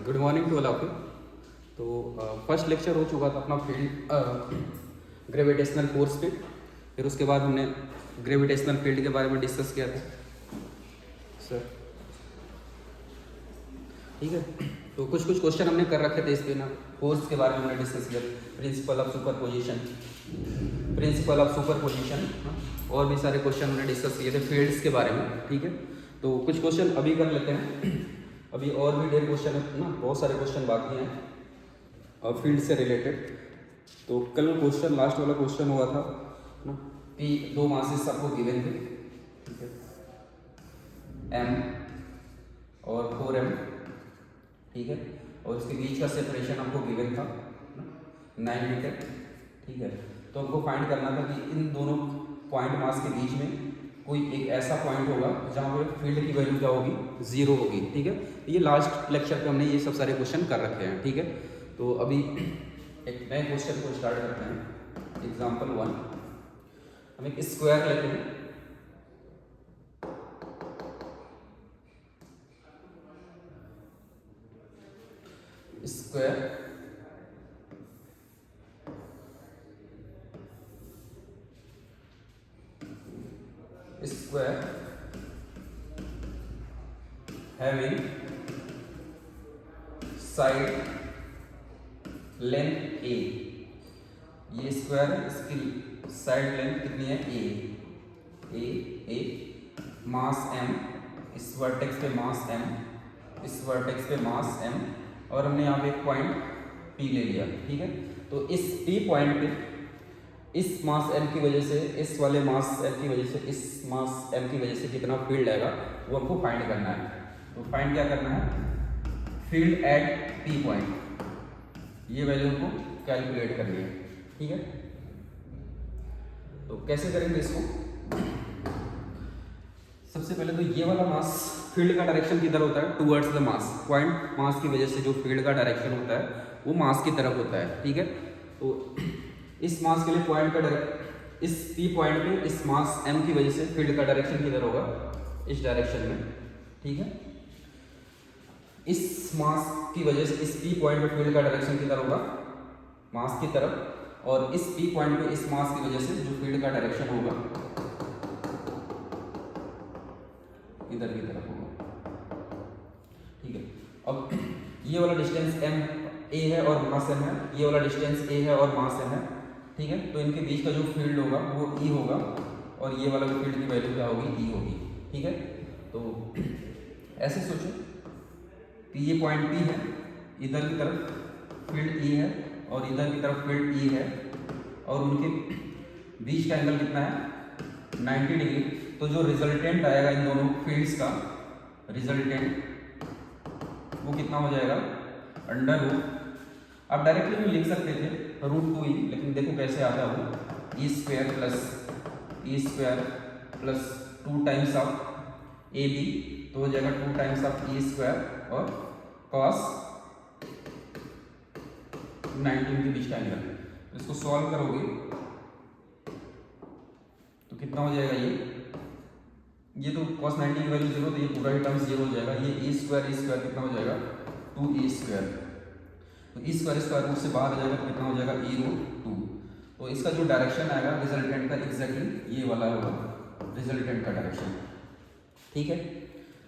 Good morning to all of you. तो first lecture हो चुका था अपना फील्ड ग्रेविटेशनल फोर्स पे। फिर उसके बाद हमने ग्रेविटेशनल फील्ड के बारे में डिस्कस किया था सर, ठीक है। तो कुछ क्वेश्चन हमने कर रखे थे इस पे ना, फोर्स के बारे में हमने डिस्कस किया, प्रिंसिपल ऑफ सुपरपोजिशन, और भी सारे क्वेश्चन हमने डिस्कस किए थे फील्ड्स के बारे में, ठीक है। तो कुछ क्वेश्चन अभी कर लेते हैं, अभी और भी ढेर क्वेश्चन है ना, बहुत सारे क्वेश्चन बाकी हैं और फील्ड से रिलेटेड। तो कल क्वेश्चन लास्ट वाला क्वेश्चन हुआ था ना कि दो मासेस आपको गिवन थे, ठीक है, m और 4m, ठीक है, और इसके बीच का सेपरेशन आपको गिवन था 9 मीटर, ठीक है। तो हमको फाइंड करना था कि इन दोनों पॉइंट मास के बीच में कोई एक ऐसा पॉइंट होगा जहाँ पे फील्ड की वैल्यू क्या होगी, 0 होगी, ठीक है। ये लास्ट लेक्चर पे हमने ये सब सारे क्वेश्चन कर रखे हैं, ठीक है। तो अभी एक नए क्वेश्चन को स्टार्ट करते हैं। एग्जाम्पल 1, हम एक स्क्वायर लेते हैं, square having side length a, ये स्क्वायर है, इसकी साइड लेंथ कितनी है, a, मास m, इस वर्टेक्स पे मास m, इस वर्टेक्स पे मास m, और हमने यहाँ पे एक पॉइंट p ले लिया, ठीक है। तो इस p पॉइंट पे इस मास m की वजह से, इस वाले मास m की वजह से, इस मास m की वजह से कितना फील्ड आएगा वो हमको फाइंड करना है। तो फाइंड क्या करना है, फील्ड एट p पॉइंट, ये वैल्यू हमको कैलकुलेट करनी है, ठीक है। तो कैसे करेंगे इसको, सबसे पहले तो ये वाला मास, फील्ड का डायरेक्शन किधर होता है, towards the mass, point mass की वजह से जो फील्ड का डायरेक्शन होता है वो मास की तरफ होता है, ठीक है। तो इस मास के लिए पॉइंट का डायरेक्शन, इस p पॉइंट पे इस मास m की वजह से फील्ड का डायरेक्शन किधर होगा, इस डायरेक्शन में, ठीक है। इस मास की वजह से इस p पॉइंट पे फील्ड का डायरेक्शन किधर होगा, मास की तरफ, और इस p पॉइंट पे इस मास की वजह से जो फील्ड का डायरेक्शन होगा इधर की तरफ होगा, ठीक है। अब ये वाला डिस्टेंस m a है और मास m है, ये वाला डिस्टेंस a है और मास m है, ठीक है। तो इनके बीच का जो फील्ड होगा वो E होगा, और ये वाला फील्ड की वैल्यू क्या होगी, E होगी, ठीक है। तो ऐसे सोचो कि ये पॉइंट P है, इधर की तरफ फील्ड E है और इधर की तरफ फील्ड E है, और उनके बीच का एंगल कितना है, 90 डिग्री। तो जो रिजल्टेंट आएगा इन दोनों फील्ड्स का, रिजल्टेंट वो कितना हो जाएगा, अंडर रूट, आप डायरेक्टली भी लिख सकते थे √2e, लेकिन देखो कैसे आता है वो, E square plus 2 times of A B, तो हो जाएगा 2 टाइम्स ऑफ ई स्क्वायर और कॉस 19 के बीच का एंगल। तो इसको सॉल्व करोगे तो कितना हो जाएगा, ये तो cos 90 की वैल्यू 0, तो ये पूरा ही टर्म 0 हो जाएगा। ये ई स्क्वायर कितना हो जाएगा, 2e स्क्वायर, तो ई स्क्वायर रूट से बाहर आ जाएगा तो कितना हो जाएगा, e√2। तो इसका जो डायरेक्शन आएगा रिजल्टेंट का, एग्जैक्टली ये वाला होगा रिजल्टेंट का डायरेक्शन, ठीक है।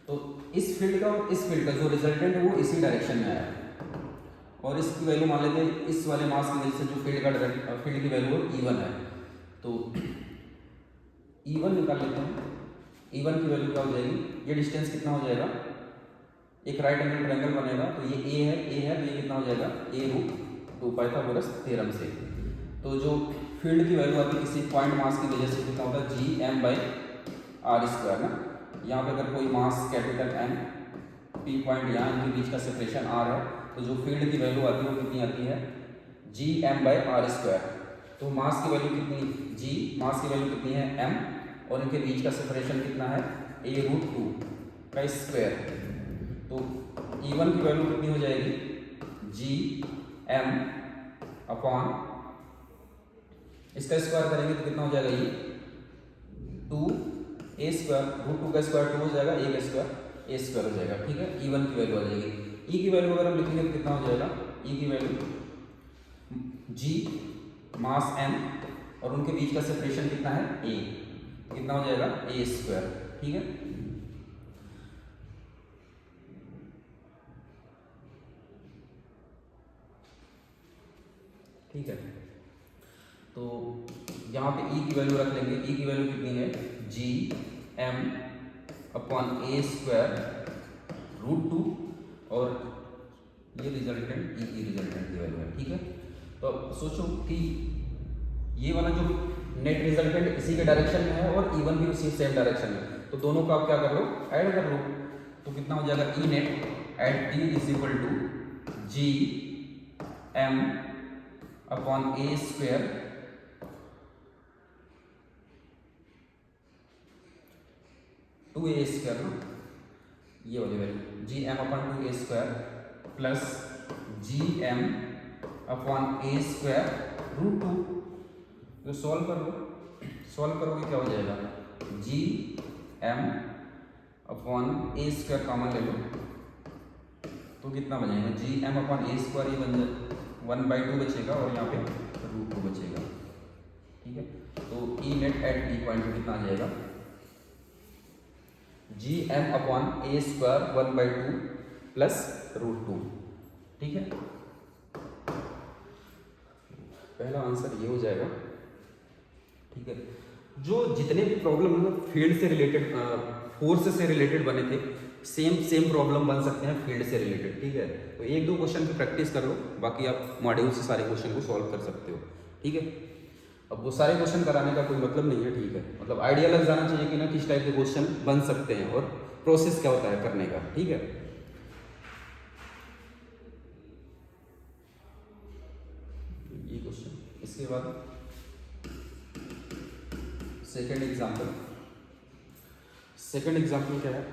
तो इस फील्ड का और इस फील्ड का जो रिजल्टेंट है वो इसी डायरेक्शन में आया, और इसकी वैल्यू मान लेते हैं इस वाले मास की वजह से जो फील्ड की वैल्यू E1 है। तो E1 निकाल लेते हैं, E1 की वैल्यू क्या हो जाएगी, ये डिस्टेंस कितना हो जाएगा, एक राइट एंगल ट्रायंगल बनेगा, तो ये A है, तो ये कितना हो जाएगा, a√2 पाइथागोरस थ्योरम से। तो जो फील्ड की वैल्यू आती है किसी पॉइंट मास की वजह से कितना होता है, Gm/r² ना। यहाँ पे अगर कोई mass capital M, P point यहाँ, इनके बीच का सेपरेशन r है, तो जो फील्ड की वैल्यू आती है वो कितनी आती है, Gm/r²। तो मास की वैल्यू कितनी, G मास की वैल्यू कितनी है, M, और इनके बीच का सेपरेशन कितना है, a√2 का स्क्वायर। तो E1 की वैल्यू कितनी हो जाएगी, Gm अपॉन, इसका स्क्वायर करेंगे तो कितना हो जाएगा, ये 2a² √2 का स्क्वायर 2 हो जाएगा, a का स्क्वायर a² हो जाएगा, ठीक है। E1 की वैल्यू आ जाएगी। ई की वैल्यू अगर हम लिखेंगे तो कितना हो जाएगा, ई की वैल्यू जी मास एम और उनके बीच का सेपरेशन कितना है ए, कितना हो जाएगा ए स्क्वायर। ठीक है, ठीक है। तो यहाँ पे ई की वैल्यू रख लेंगे, ई की वैल्यू कितनी है G M upon A square root 2 और ये रिजल्टेंट ई की रिजल्टेंट की वैल्यू है। ठीक है, तो अब सोचो कि ये वाला जो नेट रिजल्टेंट इसी के डायरेक्शन में है और E1 भी उसी सेम डायरेक्शन में, तो दोनों का आप क्या कर लो ऐड कर लो, तो कितना हो जाएगा E net at D is equal to G M upon A square two A square ना, ये वाली value G M upon two A square plus G M upon A square root 2। तो सॉल्व कर लो, सॉल्व करोगे क्या हो जाएगा जी M upon A square common ले लो तो कितना बचेगा जी एम अपॉन ए स्क्वायर, ये बन जाए 1/2 बचेगा और यहाँ पे रूट 2 बचेगा। ठीक है, तो ई नेट एट डी पॉइंट कितना आ जाएगा जी M upon A square 1/2 plus root 2। ठीक है, पहला आंसर ये हो जाएगा। ठीक है, जो जितने भी प्रॉब्लम मतलब फील्ड से रिलेटेड फोर्स से रिलेटेड बने थे सेम प्रॉब्लम बन सकते हैं फील्ड से रिलेटेड। ठीक है, तो एक दो क्वेश्चन की प्रैक्टिस कर लो, बाकी आप मॉड्यूल से सारे क्वेश्चन को सॉल्व कर सकते हो। ठीक है, अब वो सारे क्वेश्चन कराने का कोई मतलब नहीं है। ठीक है, मतलब आइडिया लग जाना चाहिए कि ना किस टाइप के क्वेश्चन बन सकते हैं और प्रोसेस क्या होता है करने का। ठीक है, ये क्वेश्चन, इसके बाद सेकेंड एग्जाम्पल। सेकेंड एग्जाम्पल क्या है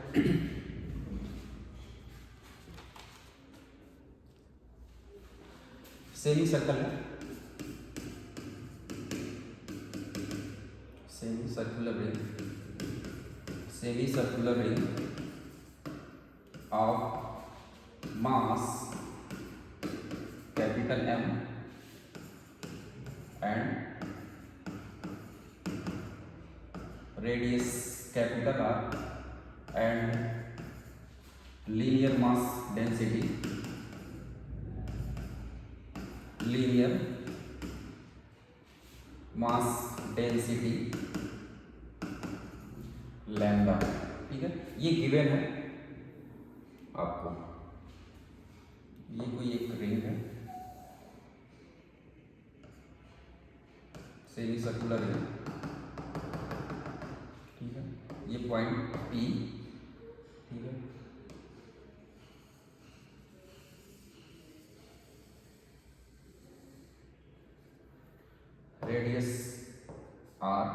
सेमी सर्कल है, semi circular ring of mass capital M and radius capital R and linear mass density lambda. ठीक है, ये गिवन है आपको, ये कोई एक रिंग है सेमी सर्कुलर रिंग। ठीक है, ये पॉइंट P। ठीक है, रेडियस R,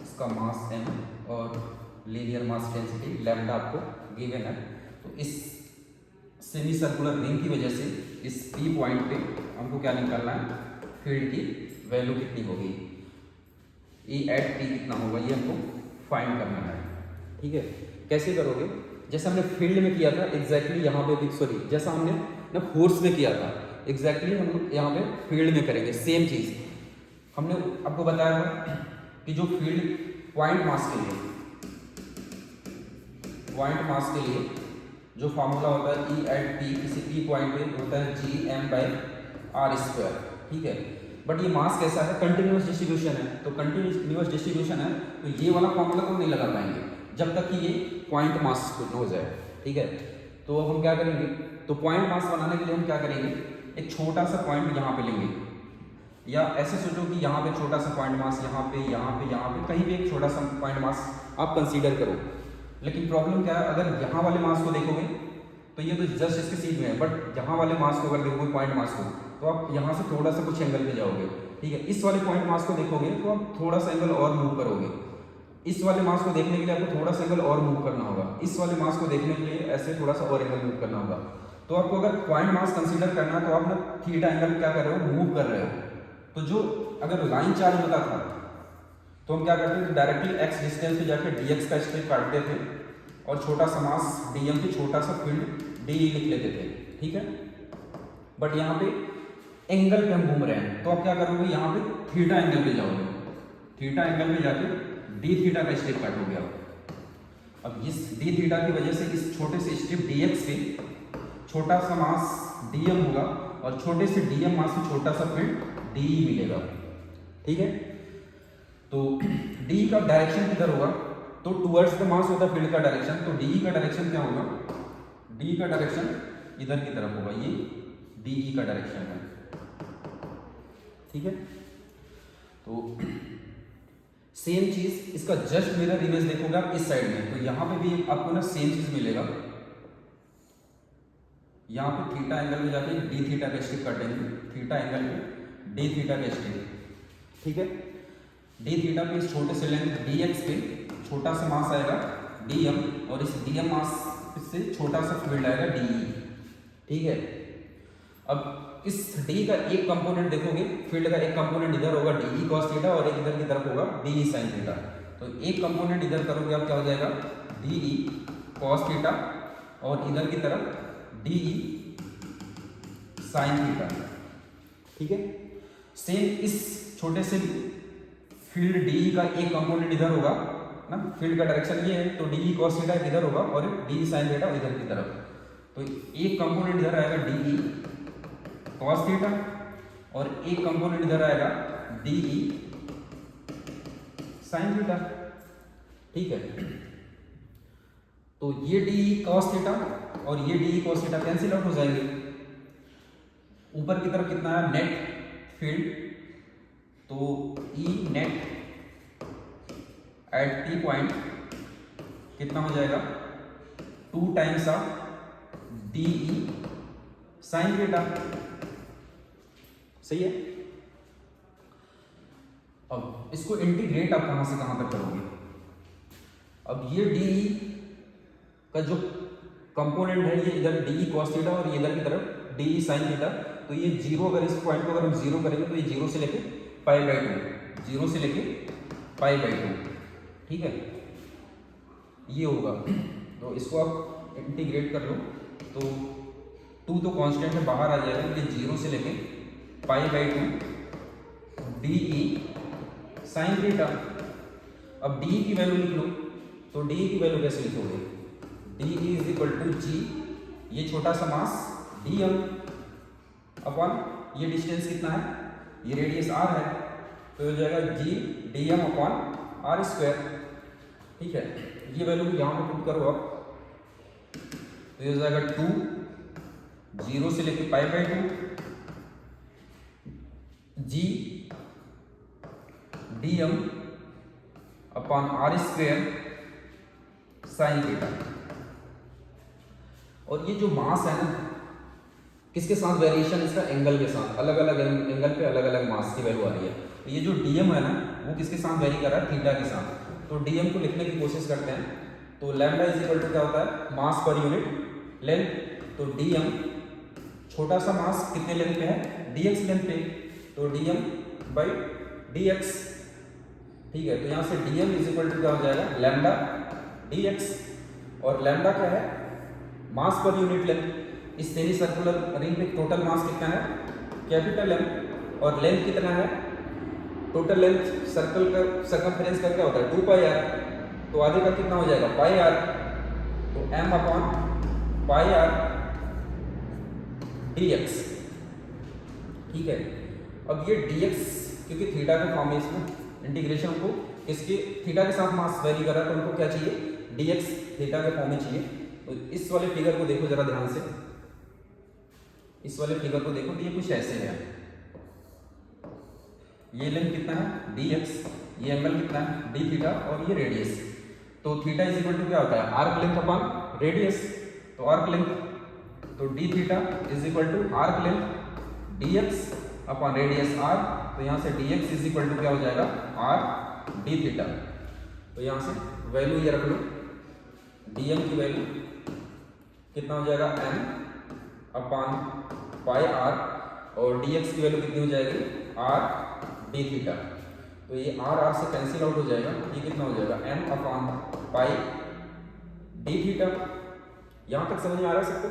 इसका मास M और लीनियर मास डेंसिटी लैम्डा आपको गिवन है। तो इस सेमी सर्कुलर रिंग की वजह से इस P पॉइंट पे हमको क्या निकालना है, फील्ड की वैल्यू कितनी होगी, E एट P कितना होगा, ये हमको फाइंड करना है। ठीक है, कैसे करोगे, जैसे हमने फील्ड में किया था एग्जैक्टली यहाँ पे भी, सॉरी जैसा हमने ना फोर्स में किया था एग्जैक्टली हम यहाँ पे फील्ड में करेंगे सेम चीज़। हमने आपको बताया था कि जो फील्ड पॉइंट मास के लिए जो फार्मूला होता है E एट P, किसी P पॉइंट पे होता है G M by R square. ठीक है, बट ये मास कैसा है, कंटिन्यूअस डिस्ट्रीब्यूशन है, तो कंटिन्यूअस डिस्ट्रीब्यूशन है तो ये वाला फॉर्मूला को नहीं लगा पाएंगे जब तक कि ये पॉइंट मास हो जाए। ठीक है, तो अब हम क्या करेंगे, तो पॉइंट मास बनाने के लिए हम क्या करेंगे, एक छोटा सा पॉइंट यहाँ पे लेंगे, या ऐसे सोचो कि यहाँ पे छोटा सा पॉइंट मास, यहाँ पे कहीं भी एक छोटा सा पॉइंट मास आप कंसीडर करो। लेकिन प्रॉब्लम क्या है, अगर यहाँ वाले मास को देखोगे तो ये तो जस्ट इसके सीध में है, बट यहाँ वाले मास को अगर देखोगे पॉइंट मास को तो आप यहाँ से थोड़ा सा कुछ एंगल पे जाओगे। ठीक है, इस वाले पॉइंट मास को देखोगे तो आप थोड़ा सा एंगल और मूव करोगे, इस वाले मास को देखने के लिए आपको थोड़ा सा एंगल और मूव करना होगा, इस वाले मास को देखने के लिए ऐसे थोड़ा सा और एंगल मूव करना होगा। तो आपको अगर पॉइंट मास कंसीडर करना है तो आप ना थीटा एंगल क्या कर रहे हो, मूव कर रहे हो। तो जो अगर लाइन चार्ज होता था तो हम क्या करते थे, डायरेक्टली x डिस्टेंस पे जाके dx का स्टेप काटते थे और छोटा सा मास dm पे छोटा सा फील्ड डी लिख लेते थे, ठीक है। बट यहाँ पे एंगल पे हम घूम रहे हैं, तो आप क्या करोगे, यहाँ पे थीटा एंगल पे जाओगे, थीटा एंगल पे जाके डी थीटा का स्टेप काटोगे आप। अब इस डी थीटा की वजह से इस छोटे से स्टेप dx पे छोटा सा मास dm होगा और छोटे से dm मास से छोटा सा फील्ड de मिलेगा, ठीक है। तो d का डायरेक्शन किधर होगा, तो टुवर्ड्स द मास होता है फील्ड का डायरेक्शन, तो de का डायरेक्शन क्या होगा, d का डायरेक्शन इधर की तरफ होगा, ये de का डायरेक्शन है, ठीक है। तो सेम चीज इसका जस्ट मिरर इमेज देखोगे आप इस साइड में, तो यहां पे भी आपको ना सेम चीज मिलेगा। यहां पे थीटा एंगल में जाके डी थीटा का स्टेप काटेंगे, थीटा एंगल में डी थीटा का स्टेप, ठीक है। डी थीटा पे इस छोटे से लेंथ dx पे छोटा सा मास आएगा dm और इस dm मास से छोटा सा फील्ड आएगा de, ठीक है। अब इस d का एक कंपोनेंट देखोगे, फील्ड का एक कंपोनेंट इधर होगा de cos थीटा और एक इधर की तरफ होगा de sin थीटा, तो एक कंपोनेंट इधर करोगे आप क्या हो जाएगा de cos थीटा और इधर की तरफ de sin थीटा, ठीक है। सेम इस छोटे से फील्ड de का एक कंपोनेंट इधर होगा ना, फील्ड का डायरेक्शन ये है, तो de cos थीटा इधर होगा और de sin थीटा इधर की तरफ, तो एक कंपोनेंट इधर आएगा de cos थीटा और एक कंपोनेंट इधर आएगा de sin थीटा, ठीक है। तो ये de cos थीटा और ये de cos theta cancel out हो जाएंगे। ऊपर की तरफ कितना है नेट फील्ड, तो E net at T point कितना हो जाएगा 2 times of de sin theta, सही है। अब इसको इंटीग्रेट आप कहां से कहां तक करोगे, अब ये de का जो कंपोनेंट है ये इधर de cos थीटा और ये इधर की तरफ de sin थीटा, तो ये जीरो, अगर इस पॉइंट को अगर हम जीरो करेंगे तो ये जीरो से लेके π/2, जीरो से लेके π/2, ठीक है, ये होगा। तो इसको आप इंटीग्रेट कर लो, तो 2 तो कांस्टेंट है बाहर आ जाएगा, ये जीरो से लेके π/2 de sin थीटा। अब de की वैल्यू लिख लो, तो de की वैल्यू कैसे लिखोगे, de is equal to g, ये छोटा सा मास dm अपॉन ये डिस्टेंस कितना है, ये रेडियस r है, तो हो जाएगा g dm upon r square, ठीक है। ये वैल्यू यहाँ पे पुट करो आप, तो ये हो जाएगा 2 जीरो से लेके π/2 g dm upon r square sin theta. और ये जो मास है ना, किसके साथ वेरिएशन, इसका एंगल के साथ, अलग अलग एंगल पे अलग अलग मास की वैल्यू आ रही है। तो ये जो dm है ना, वो किसके साथ वेरी कर रहा है, थीटा के साथ। तो dm को लिखने की कोशिश करते हैं, तो लैम्डा इज इक्वल टू क्या होता है, मास पर यूनिट लेंथ, तो dm छोटा सा मास कितने लेंथ पे है, dx लेंथ पे, तो dm बाई dx, ठीक है। तो यहाँ से dm इज इक्वल टू क्या हो जाएगा, लैम्डा dx, और लैम्डा क्या है, मास पर यूनिट लेंथ। इस सेमी सर्कुलर रिंग पे टोटल मास कितना है, कैपिटल M, और लेंथ कितना है, टोटल लेंथ सर्कल का सर्कमफ्रेंस का क्या होता है 2πr, तो आगे का कितना हो जाएगा πr, तो m अपॉन πr dx, ठीक है। अब ये dx क्योंकि थीटा के फॉर्म में इसमें इंटीग्रेशन को इसके थीटा के साथ मास वेरी कर रहा है, तो उनको क्या चाहिए, dx थीटा के फॉर्म में चाहिए। तो इस वाले फिगर को देखो जरा ध्यान से, इस वाले फिगर को देखो, तो ये कुछ ऐसे है, ये लेंथ कितना है dx, ये एंगल कितना है d थीटा और ये रेडियस, तो थीटा इज इक्वल टू क्या होता है आर्क लेंथ अपॉन रेडियस, तो आर्क लेंथ, तो d theta is equal to arc length dx upon radius r, तो यहाँ से dx इज इक्वल टू क्या हो जाएगा r d थीटा। तो यहाँ से वैल्यू ये रख लो, dm की वैल्यू कितना हो जाएगा m अपॉन पाई r, और dx की वैल्यू कितनी हो जाएगी r d थीटा। तो ये r से कैंसिल आउट हो जाएगा, ये कितना हो जाएगा m अपॉन पाई d थीटा। यहाँ तक समझ में आ रहा है सबको।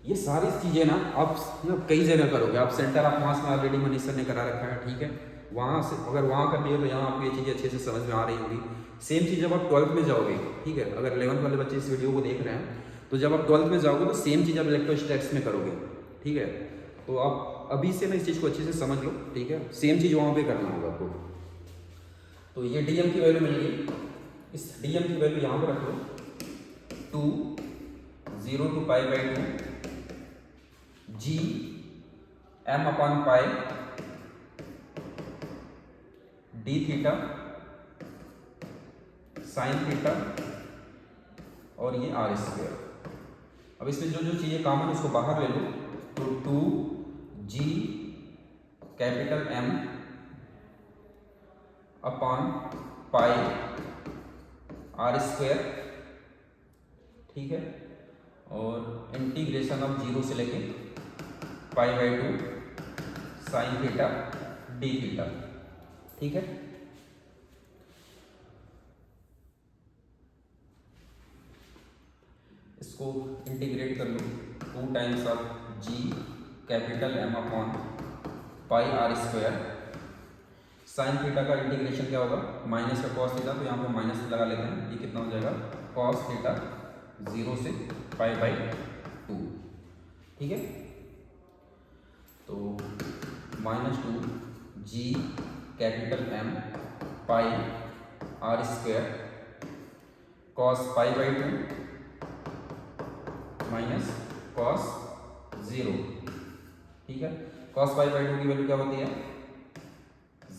ये सारी चीज़ें ना आप ना कई जगह करोगे। आप सेंटर ऑफ मास में ऑलरेडी मनीष सर ने करा रखा है, ठीक है। वहाँ से अगर वहाँ कर लिए तो यहाँ आपको ये चीज़ें अच्छे से समझ में आ रही होगी। सेम चीज़ जब आप 12th में जाओगे, ठीक है, अगर 11th वाले बच्चे इस वीडियो को देख रहे हैं तो जब आप 12th में जाओगे तो सेम चीज़ आप इलेक्ट्रोस्टैटिक्स में करोगे, ठीक है। तो आप अभी से ना इस चीज़ को अच्छे से समझ लो, ठीक है। सेम चीज़ वहाँ पर करना होगा आपको। तो ये dm की वैल्यू मिल गई, इस dm की वैल्यू यहाँ पर रख लो 2 0 to pi by 2 g m upon pi d theta sine theta और ये आर स्क्वायर। अब इसमें जो जो चीज़ें कॉमन उसको बाहर ले लो, तो 2 g capital M upon pi R square, ठीक है, और इंटीग्रेशन ऑफ 0 से लेके pi by 2 sine theta D theta, ठीक है। इसको इंटीग्रेट कर लो, 2 times of G capital M upon pi R square. Sine theta का इंटीग्रेशन क्या होगा, माइनस का कॉस थीटा, तो यहाँ पे माइनस लगा लेते हैं। ये कितना हो जाएगा, कॉस थीटा 0 से पाई बाई 2, ठीक है। तो -2 G capital M pi R square cos pi by 2 minus cos 0, ठीक है। कॉस पाई बाई 2 की वैल्यू क्या होती है,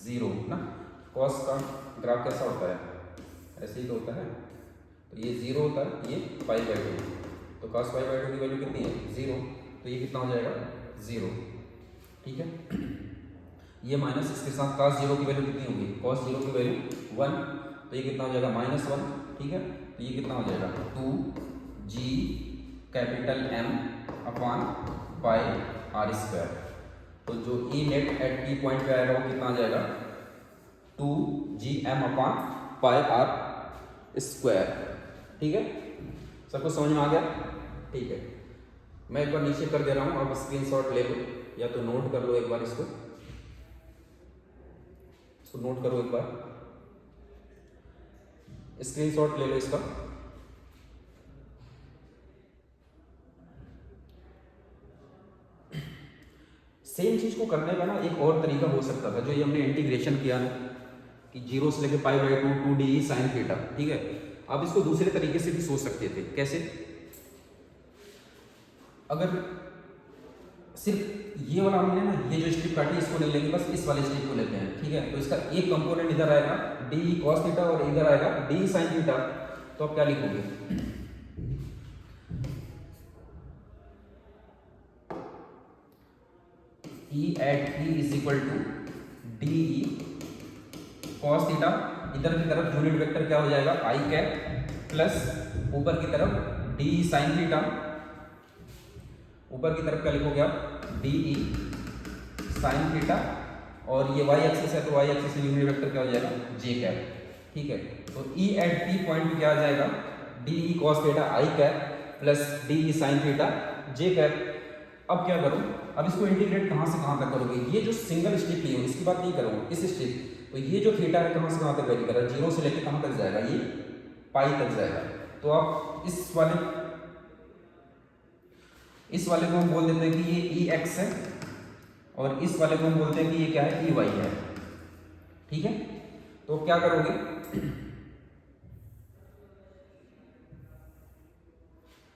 0 ना। कॉस का ग्राफ कैसा होता है, ऐसे ही तो होता है। तो ये 0 होता है, ये पाई बाई 2, तो कॉस पाई बाई 2 की वैल्यू कितनी है, 0, तो ये कितना हो जाएगा 0, ठीक है। ये माइनस इसके साथ कॉस 0 की वैल्यू कितनी होगी, कॉस 0 की वैल्यू 1, तो ये कितना हो जाएगा -1, ठीक है। तो ये कितना हो जाएगा 2 G capital M upon pi R square. तो जो E net at P point पे आएगा वो कितना आ जाएगा 2 G M upon pi R square, ठीक है। सबको समझ में आ गया, ठीक है। मैं एक बार नीचे कर दे रहा हूँ, आप स्क्रीनशॉट ले लो या तो नोट कर लो एक बार, इसको नोट करो एक बार, स्क्रीनशॉट ले लो इसका। सेम चीज को करने का ना एक और तरीका हो सकता था, जो ये हमने इंटीग्रेशन किया ना कि 0 से लेके pi by 2 2 D sine theta, ठीक है। अब इसको दूसरे तरीके से भी सोच सकते थे। कैसे, अगर सिर्फ ये वाला हमने ना, ये जो स्ट्रिप काटी इसको नहीं लेंगे, बस इस वाले स्ट्रिप को लेते हैं, ठीक है। तो इसका एक कंपोनेंट इधर आएगा डी कॉस थीटा और इधर आएगा डी साइन थीटा, तो आप क्या लिखोगे, E at P is equal to D cos theta, इधर की तरफ यूनिट वेक्टर क्या हो जाएगा आई कैप, प्लस ऊपर की तरफ डी साइन थीटा, ऊपर की तरफ क्या लिखोगे आप डी ई साइन थीटा, और ये वाई एक्सिस है तो वाई एक्सिस से यूनिट वेक्टर क्या हो जाएगा जे कैप, ठीक है। तो ई एट पी पॉइंट पे क्या आ जाएगा D E cos theta I cap plus D E sine theta J cap. अब क्या करूं, अब इसको इंटीग्रेट कहां से कहां तक करोगे, ये जो सिंगल स्ट्रिप ली हो इसकी बात नहीं करूंगा, इस स्ट्रिप, तो ये जो थीटा है कहां से कहां तक वैरी कर रहा है, 0 से लेकर कहां तक जाएगा, ये पाई तक जाएगा। तो आप इस वाले को हम बोल देते हैं कि ये ई एक्स है, और इस वाले को हम बोलते हैं कि ये क्या है ई वाई है, ठीक है। तो क्या करोगे,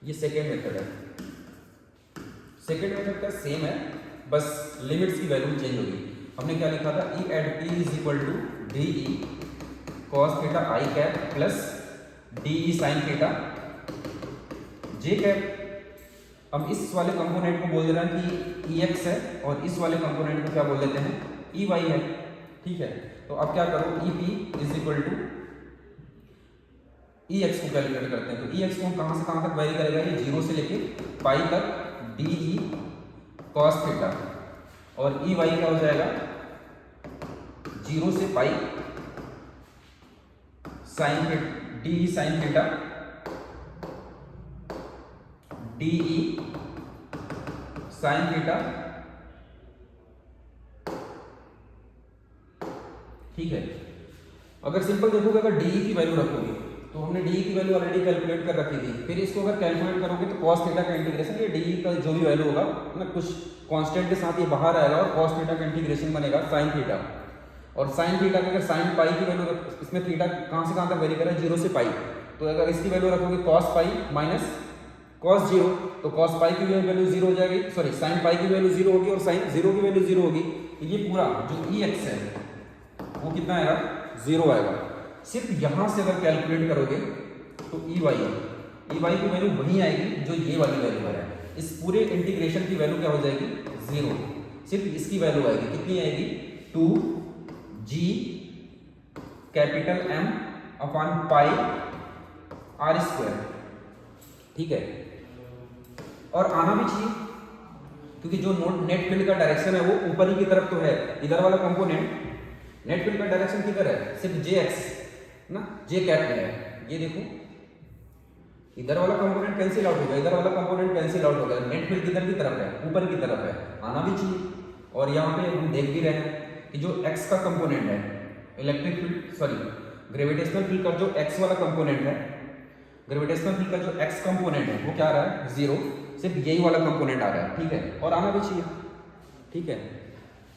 ये सेकेंड मेथड है, सेकेंड मेथड का सेम है, बस लिमिट्स की वैल्यू चेंज होगी। हमने क्या लिखा था, E at P is equal to D E cos theta I cap plus D E sine theta J cap. हम इस वाले कंपोनेंट को बोल दे रहे हैं कि ई एक्स है, और इस वाले कंपोनेंट को क्या बोल देते हैं ई वाई है, ठीक है। तो अब क्या करो, E P is equal to E X को कैलकुलेट करते हैं। तो ई एक्स को हम कहां से कहां तक वेरी करेगा, ये 0 से लेके पाई तक डी ई कॉस थीटा, और ई वाई क्या हो जाएगा 0 से pi sine D sine theta D E sine theta, ठीक है। अगर सिंपल देखोगे, अगर डी की वैल्यू रखोगे तो हमने डी की वैल्यू ऑलरेडी कैलकुलेट कर रखी थी, फिर इसको अगर कैलकुलेट करोगे तो कॉस थीटा का इंटीग्रेशन, ये डी का जो भी वैल्यू होगा ना कुछ कांस्टेंट के साथ ये बाहर आएगा और कॉस थीटा का इंटीग्रेशन बनेगा साइन थीटा। और साइन थीटा की अगर साइन पाई की वैल्यू, इसमें थीटा कहाँ से कहाँ तक वेरी कर रहा है, 0 से पाई, तो अगर इसकी वैल्यू रखोगे कॉस पाई माइनस कॉस 0, तो कॉस पाई की वैल्यू 0 हो जाएगी, सॉरी साइन पाई की वैल्यू 0 होगी और साइन 0 की वैल्यू 0 होगी, तो ये पूरा जो ई एक्स है वो कितना आएगा, 0 आएगा। सिर्फ यहाँ से अगर कैलकुलेट करोगे तो ई वाई की वैल्यू वही आएगी जो ये वाली वैल्यू है। इस पूरे इंटीग्रेशन की वैल्यू क्या हो जाएगी, 0। सिर्फ इसकी वैल्यू आएगी, कितनी आएगी, 2g capital M upon pi R square, ठीक है। और आना भी चाहिए क्योंकि जो नेट फील्ड का डायरेक्शन है वो ऊपर ही की तरफ तो है, इधर वाला कंपोनेंट नेट फील्ड का डायरेक्शन किधर है, सिर्फ जे एक्स ना, जे कैप में है। ये देखो इधर वाला कंपोनेंट कैंसिल आउट हो गया, इधर वाला कंपोनेंट कैंसिल आउट हो गया, नेट फील्ड किधर की तरफ है, ऊपर की तरफ है, आना भी चाहिए। और यहाँ पे हम देख भी रहे हैं कि जो एक्स का कंपोनेंट है, electric field sorry gravitational field का जो एक्स वाला कंपोनेंट है, ग्रेविटेशनल फील्ड का जो एक्स कंपोनेंट है वो क्या आ रहा है, 0, सिर्फ यही वाला कंपोनेंट आ रहा है, ठीक है, और आना भी चाहिए, ठीक है।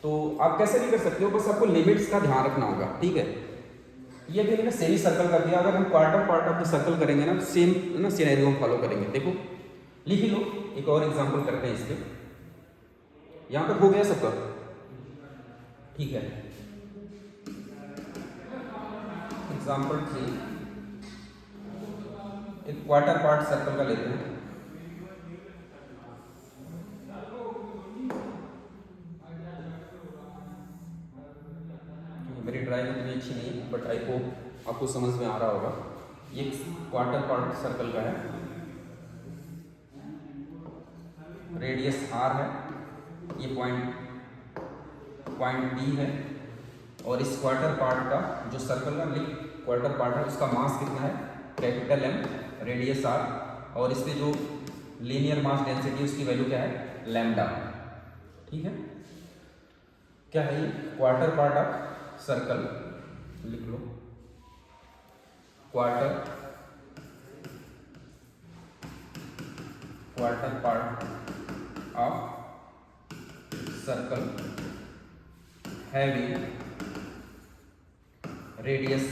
तो आप कैसे भी कर सकते हो, बस आपको लिमिट्स का ध्यान रखना होगा, ठीक है। ये भी मैंने सेमी सर्कल कर दिया, अगर हम quarter part of the circle करेंगे ना, सेम ना सिनेरियो हम फॉलो करेंगे। देखो लिख ही लो, एक और एग्जांपल करते हैं इस पे, यहां तक हो गया सबका, ठीक है। एग्जांपल 3, एक क्वार्टर पार्ट सर्कल का लेते हैं। मेरी ड्राइंग इतनी अच्छी नहीं है बट आई होप आपको समझ में आ रहा होगा। ये क्वार्टर पार्ट सर्कल का है, रेडियस r है, ये पॉइंट B है, और इस क्वार्टर पार्ट का जो सर्कल का क्वार्टर पार्ट है उसका मास कितना है, कैपिटल M, रेडियस r, और इसके जो लीनियर मास डेंसिटी उसकी वैल्यू क्या है, लैम्डा, ठीक है। क्या है ये, क्वार्टर पार्ट ऑफ सर्कल, लिख लो quarter part of circle having radius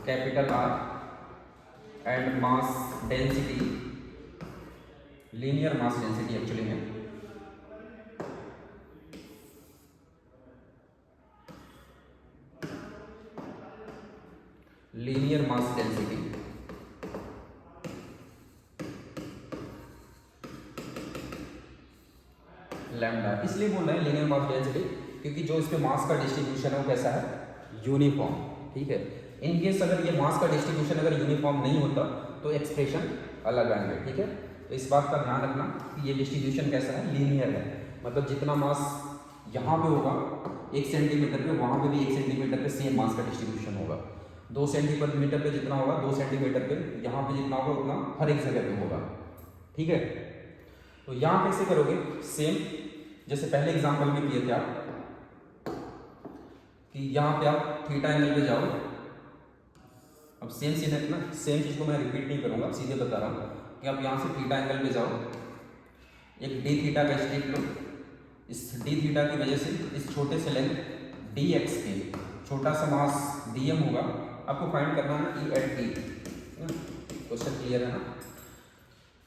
capital R and mass density, linear mass density actually में, लीनियर मास डेंसिटी लैम्डा। इसलिए बोल रहे हैं लीनियर मास डेंसिटी क्योंकि जो इस पे मास का डिस्ट्रीब्यूशन है वो कैसा है, यूनिफॉर्म, ठीक है। इन केस अगर ये मास का डिस्ट्रीब्यूशन अगर यूनिफॉर्म नहीं होता तो एक्सप्रेशन अलग आएंगे, ठीक है। तो इस बात का ध्यान रखना कि ये डिस्ट्रीब्यूशन कैसा है, लीनियर है, मतलब जितना मास यहाँ पे होगा 1 सेंटीमीटर पे, वहाँ पे भी 1 सेंटीमीटर पे सेम मास का डिस्ट्रीब्यूशन होगा। 2 सेंटीमीटर पे जितना होगा 2 सेंटीमीटर पे यहाँ पे जितना होगा उतना हर एक जगह पे होगा, ठीक है। तो यहाँ कैसे करोगे, सेम जैसे पहले एग्जांपल में किए थे आप, कि यहाँ पे आप थीटा एंगल पे जाओ। अब सेम चीज़ को मैं रिपीट नहीं करूँगा, सीधे बता रहा हूँ कि आप यहाँ से थीटा एंगल पे जाओ, एक डी थीटा का स्ट्रिप लो, इस डी थीटा की वजह से इस छोटे से लेंथ डी एक्स के छोटा सा मास डी एम होगा, आपको फाइंड करना है E eight D, question clear है ना।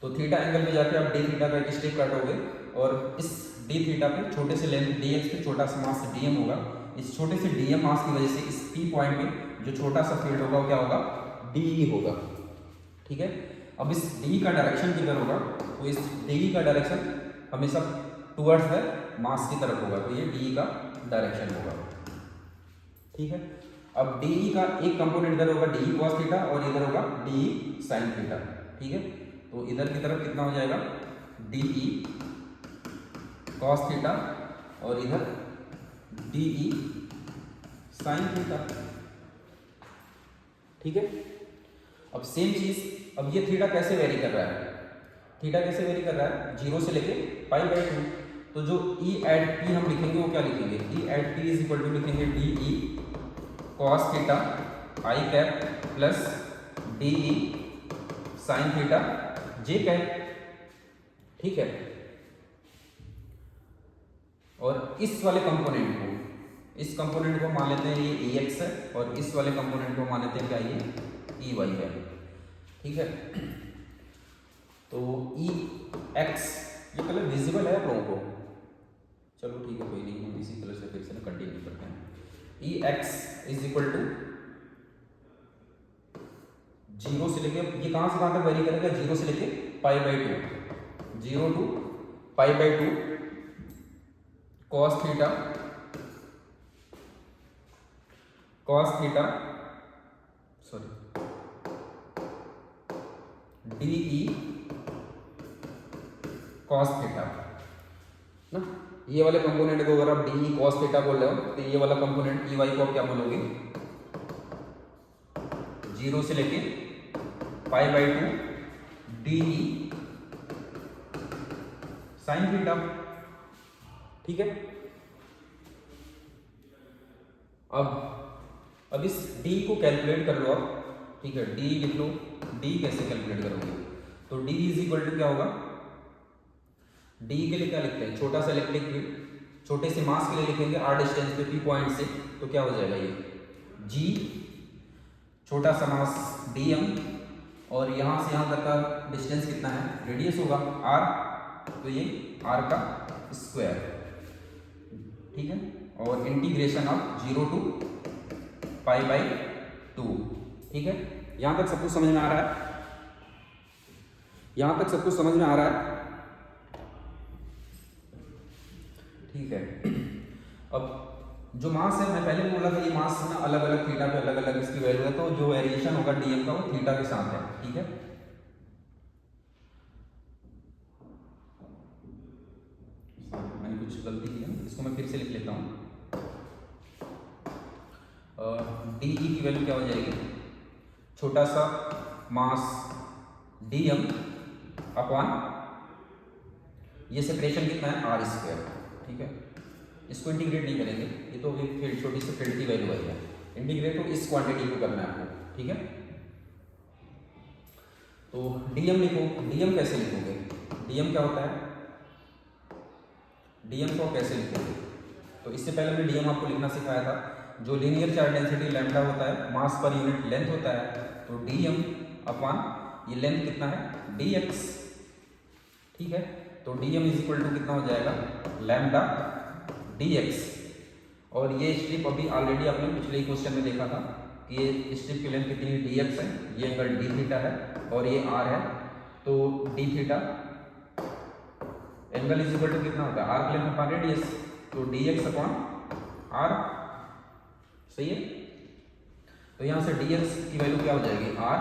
तो थीटा एंगल पे जाके आप डी थीटा का एक स्ट्रिप काटोगे और इस डी थीटा पे छोटे से लेंथ डी एक्स पे छोटा सा मास डी एम होगा, इस छोटे से डी एम मास की वजह से इस पी पॉइंट पे जो छोटा सा फील्ड होगा वो क्या होगा, डी होगा, ठीक है। अब इस डी का डायरेक्शन किधर होगा, तो इस डी का डायरेक्शन हमेशा टुवर्ड्स द मास की तरफ होगा, तो ये डी का डायरेक्शन होगा, ठीक है। अब डी का एक कंपोनेंट इधर होगा डी कॉस थीटा और इधर होगा डी साइन थीटा, ठीक है। तो इधर की तरफ कितना हो जाएगा, डी कॉस थीटा और इधर डी साइन थीटा, ठीक है। अब सेम चीज, अब ये थीटा कैसे वेरी कर रहा है, थीटा कैसे वेरी कर रहा है, 0 से लेके π/2। तो जो E एट P हम लिखेंगे वो क्या लिखेंगे, E at P is equal to लिखेंगे DE cos theta I cap plus DE sine theta J cap. ठीक है, और इस वाले कंपोनेंट को, इस कंपोनेंट को मान लेते हैं ये EX है, और इस वाले कंपोनेंट को मान लेते हैं क्या, ये EY है। ठीक है, तो EX ये कलर विजिबल है आप लोगों को, चलो ठीक है कोई नहीं, हम इसी कलर से फिर से कंटिन्यू करते हैं। EX इज इक्वल टू 0 से लेके, ये कहाँ से कहाँ तक वेरी करेगा, 0 से लेके π/2, 0 to π/2 cos theta DE cos theta ना। ये वाले कंपोनेंट को अगर आप DE cos थीटा बोल रहे हो तो ये वाला कंपोनेंट EY को आप क्या बोलोगे, 0 से लेके π/2 DE साइन थीटा। ठीक है, अब इस D को कैलकुलेट कर लो आप। ठीक है, D लिख लो, D कैसे कैलकुलेट करोगे, तो D इज इक्वल टू क्या होगा, D के लिए क्या लिखते हैं, छोटा सा इलेक्ट्रिक फील्ड, छोटे से मास के लिए लिखेंगे r डिस्टेंस पे P पॉइंट से, तो क्या हो जाएगा ये G छोटा सा मास dm, और यहाँ से यहाँ तक का डिस्टेंस कितना है, रेडियस होगा r, तो ये r का स्क्वायर। ठीक है, और इंटीग्रेशन ऑफ 0 to π/2। ठीक है, यहाँ तक सब कुछ समझ में आ रहा है, यहाँ तक सब कुछ समझ में आ रहा है। ठीक है, अब जो मास है, मैं पहले बोला था ये मास है ना, अलग अलग थीटा पे अलग अलग इसकी वैल्यू है, तो जो वेरिएशन होगा डीएम का वो थीटा के साथ है। ठीक है, मैंने कुछ गलती की है, इसको मैं फिर से लिख लेता हूँ। DE की वैल्यू क्या हो जाएगी, छोटा सा मास dm अपॉन ये सेपरेशन कितना है r²। ठीक है, इसको इंटीग्रेट नहीं करेंगे, ये तो एक फील्ड, छोटी सी फील्ड की वैल्यू आई है, इंटीग्रेट तो इस क्वांटिटी को करना है आपको। ठीक है, तो dm लिखो, dm कैसे लिखोगे, dm क्या होता है, dm को कैसे लिखोगे, तो इससे पहले मैंने dm आपको लिखना सिखाया था। जो लीनियर चार्ज डेंसिटी लैम्डा होता है, मास पर यूनिट लेंथ होता है, तो dm अपॉन ये लेंथ कितना है dx। ठीक है, तो dm इज इक्वल टू कितना हो जाएगा, लैम्डा dx। और ये स्ट्रिप अभी ऑलरेडी आपने पिछले ही क्वेश्चन में देखा था कि ये स्ट्रिप की लेंथ कितनी है, dx है, ये एंगल d थीटा है और ये r है, तो d theta angle is equal to कितना होता है, आर्क लेंथ अपॉन रेडियस, तो dx अपॉन r। सही है, तो यहाँ से dx की वैल्यू क्या हो जाएगी, r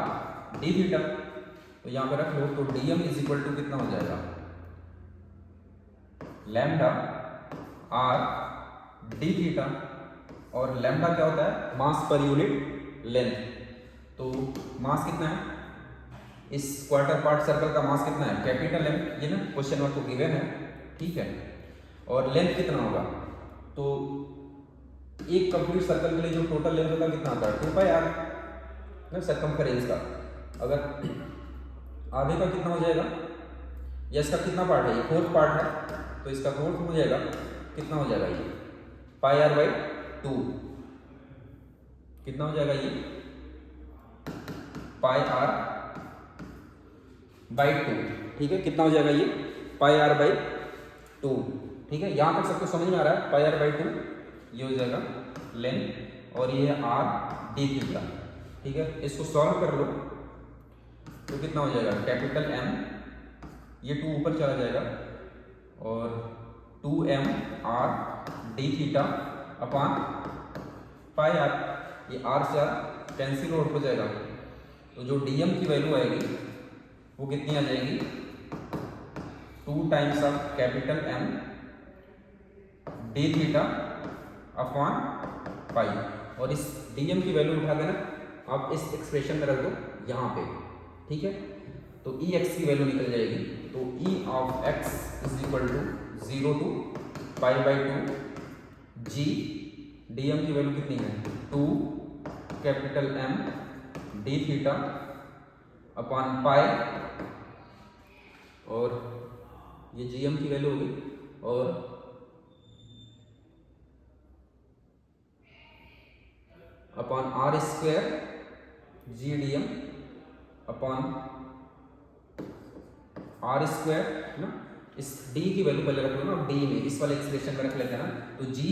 d थीटा, तो यहाँ पर रख लो, तो dm इज इक्वल टू कितना हो जाएगा, लैम्डा r d थीटा, और लैम्डा क्या होता है, मास पर यूनिट लेंथ। तो मास कितना है, इस क्वार्टर पार्ट सर्कल का मास कितना है, कैपिटल M, ये ना क्वेश्चन आपको गिवन है। ठीक है, और लेंथ कितना होगा, तो एक कंप्लीट सर्कल के लिए जो टोटल लेंथ होगा कितना आता है, 2πr ना सर्कमफेरेंस का। अगर आधे का कितना हो जाएगा, या इसका कितना पार्ट है, ये फोर्थ पार्ट है, तो इसका फोर्थ हो जाएगा, कितना हो जाएगा ये πr/2, कितना हो जाएगा ये πr/2। ठीक है, कितना हो जाएगा ये πr/2। ठीक है, यहाँ तक सबको समझ में आ रहा है, πr/2 ये हो जाएगा लेंथ, और ये है r d थीटा। ठीक है, इसको सॉल्व कर लो तो कितना हो जाएगा, कैपिटल M, ये 2 ऊपर चला जाएगा, और 2m r d theta upon πr, ये r से r कैंसिल आउट हो जाएगा, तो जो dm की वैल्यू आएगी वो कितनी आ जाएगी, 2 times of capital M d theta upon pi, और इस dm की वैल्यू उठा के ना आप इस एक्सप्रेशन में रख दो यहाँ पे। ठीक है, तो ई एक्स की वैल्यू निकल जाएगी। तो E of X is equal to 0 to π/2 G D M की वैल्यू कितनी है 2 capital M D theta upon pi, और ये जी एम की वैल्यू होगी, और upon R square G D M upon R square ना, इस डी की वैल्यू पहले रख लो ना, डी में इस वाले एक्सप्रेशन में रख लेते हैं ना, तो जी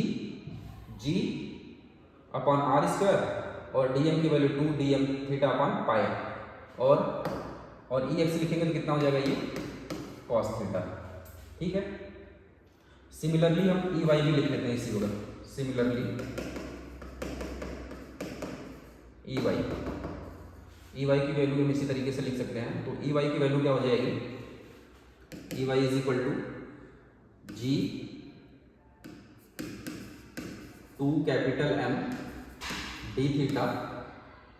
अपॉन आर स्क्वायर और डी एम की value 2 D M theta upon pi, और ई एक्स लिखेंगे तो कितना हो जाएगा ये कॉस थीटा। ठीक है, सिमिलरली हम ई वाई भी लिख लेते हैं इसी वक्त, सिमिलरली ई वाई की वैल्यू हम इसी तरीके से लिख सकते हैं। तो ई वाई की वैल्यू क्या हो जाएगी, E Y is equal to G 2 capital M D theta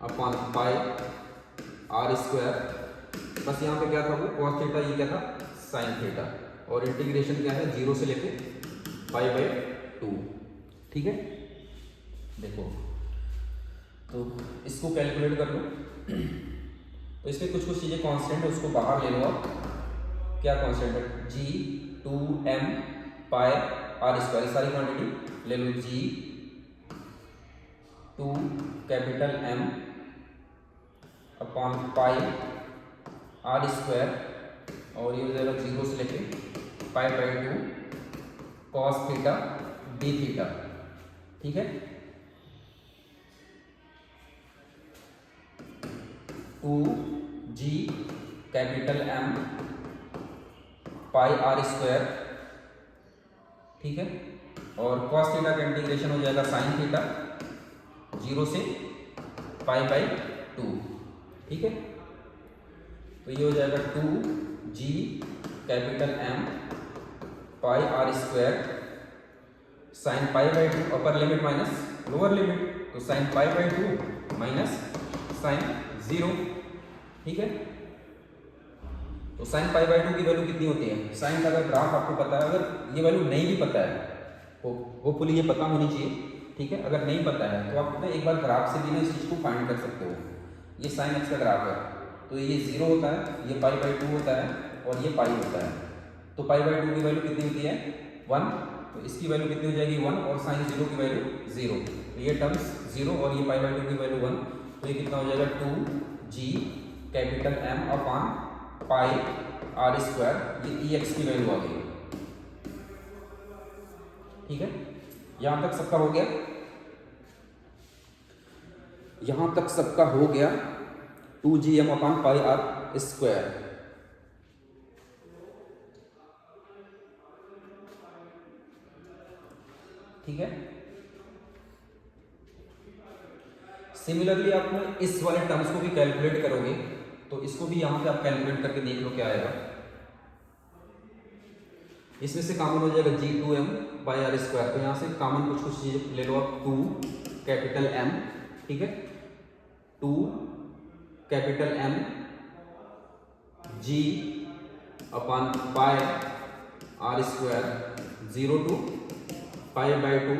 upon pi R square, बस यहाँ पे क्या था वो कॉस थीटा, ये क्या था साइन थीटा, और इंटीग्रेशन क्या है 0 से लेके π/2। ठीक है, देखो तो इसको कैलकुलेट कर लो। तो इसमें कुछ कुछ चीज़ें कांस्टेंट है, उसको बाहर ले लो आप। क्या कांस्टेंट है, G 2m pi R square, सारी क्वांटिटी ले लो, G 2 capital M upon pi R square, और ये हो जाएगा 0 से लेके π/2 कॉस थीटा डी थीटा। ठीक है, 2g capital M pi R square. ठीक है, और कॉस थीटा का इंटीग्रेशन हो जाएगा साइन थीटा 0 से π/2। ठीक है, तो ये हो जाएगा 2g capital M pi R square sine π/2, upper limit minus lower limit, तो साइन π/2 माइनस साइन 0। ठीक है, तो साइन π/2 की वैल्यू कितनी होती है, साइन का अगर ग्राफ आपको पता है, अगर ये वैल्यू नहीं भी पता है तो होपफुली ये पता होनी चाहिए। ठीक है, अगर नहीं पता है तो आप एक बार ग्राफ से भी ना इस चीज़ को फाइंड कर सकते हो। ये साइन एक्स का ग्राफ है, तो ये 0 होता है, ये π/2 होता है, और ये पाई होता है। तो π/2 की वैल्यू कितनी होती है 1, तो इसकी वैल्यू कितनी हो जाएगी 1, और साइन 0 की वैल्यू 0, तो ये टर्म्स 0 और ये π/2 की वैल्यू 1, तो ये कितना हो जाएगा 2g capital M upon pi R square, ये ई एक्स की वैल्यू आ गई। ठीक है, यहां तक सबका हो गया, यहां तक सबका हो गया 2gm upon pi R square. ठीक है, सिमिलरली आप इस वाले टर्म्स को भी कैलकुलेट करोगे, तो इसको भी यहां पे आप कैलकुलेट करके देख लो क्या आएगा। इसमें से कॉमन हो जाएगा g2m पाई आर स्क्वायर, तो यहां से कॉमन कुछ कुछ चीजें ले लो आप, 2 कैपिटल m, ठीक है, 2 capital m g upon pi R square 0 to π/2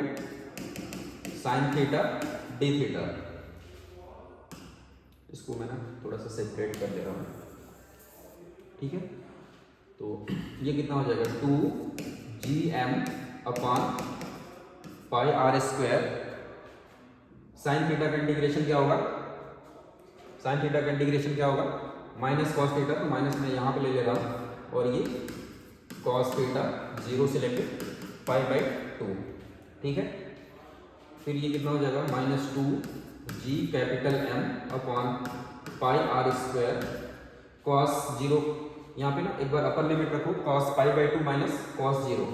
sine theta D theta. इसको मैं ना थोड़ा सा सेपरेट कर दे रहा हूँ। ठीक है, तो ये कितना हो जाएगा 2gm upon pi R square, sine theta का इंटीग्रेशन क्या होगा, साइन थीटा का इंटीग्रेशन क्या होगा माइनस कॉस थीटा, तो माइनस मैं यहाँ पे ले ले रहा हूँ, और ये कॉस थीटा 0 से लेके π/2। ठीक है, फिर ये कितना हो जाएगा -2g capital M upon pi R square cos 0, यहाँ पे ना एक बार अपर लिमिट रखो, कॉस π/2 माइनस कॉस 0,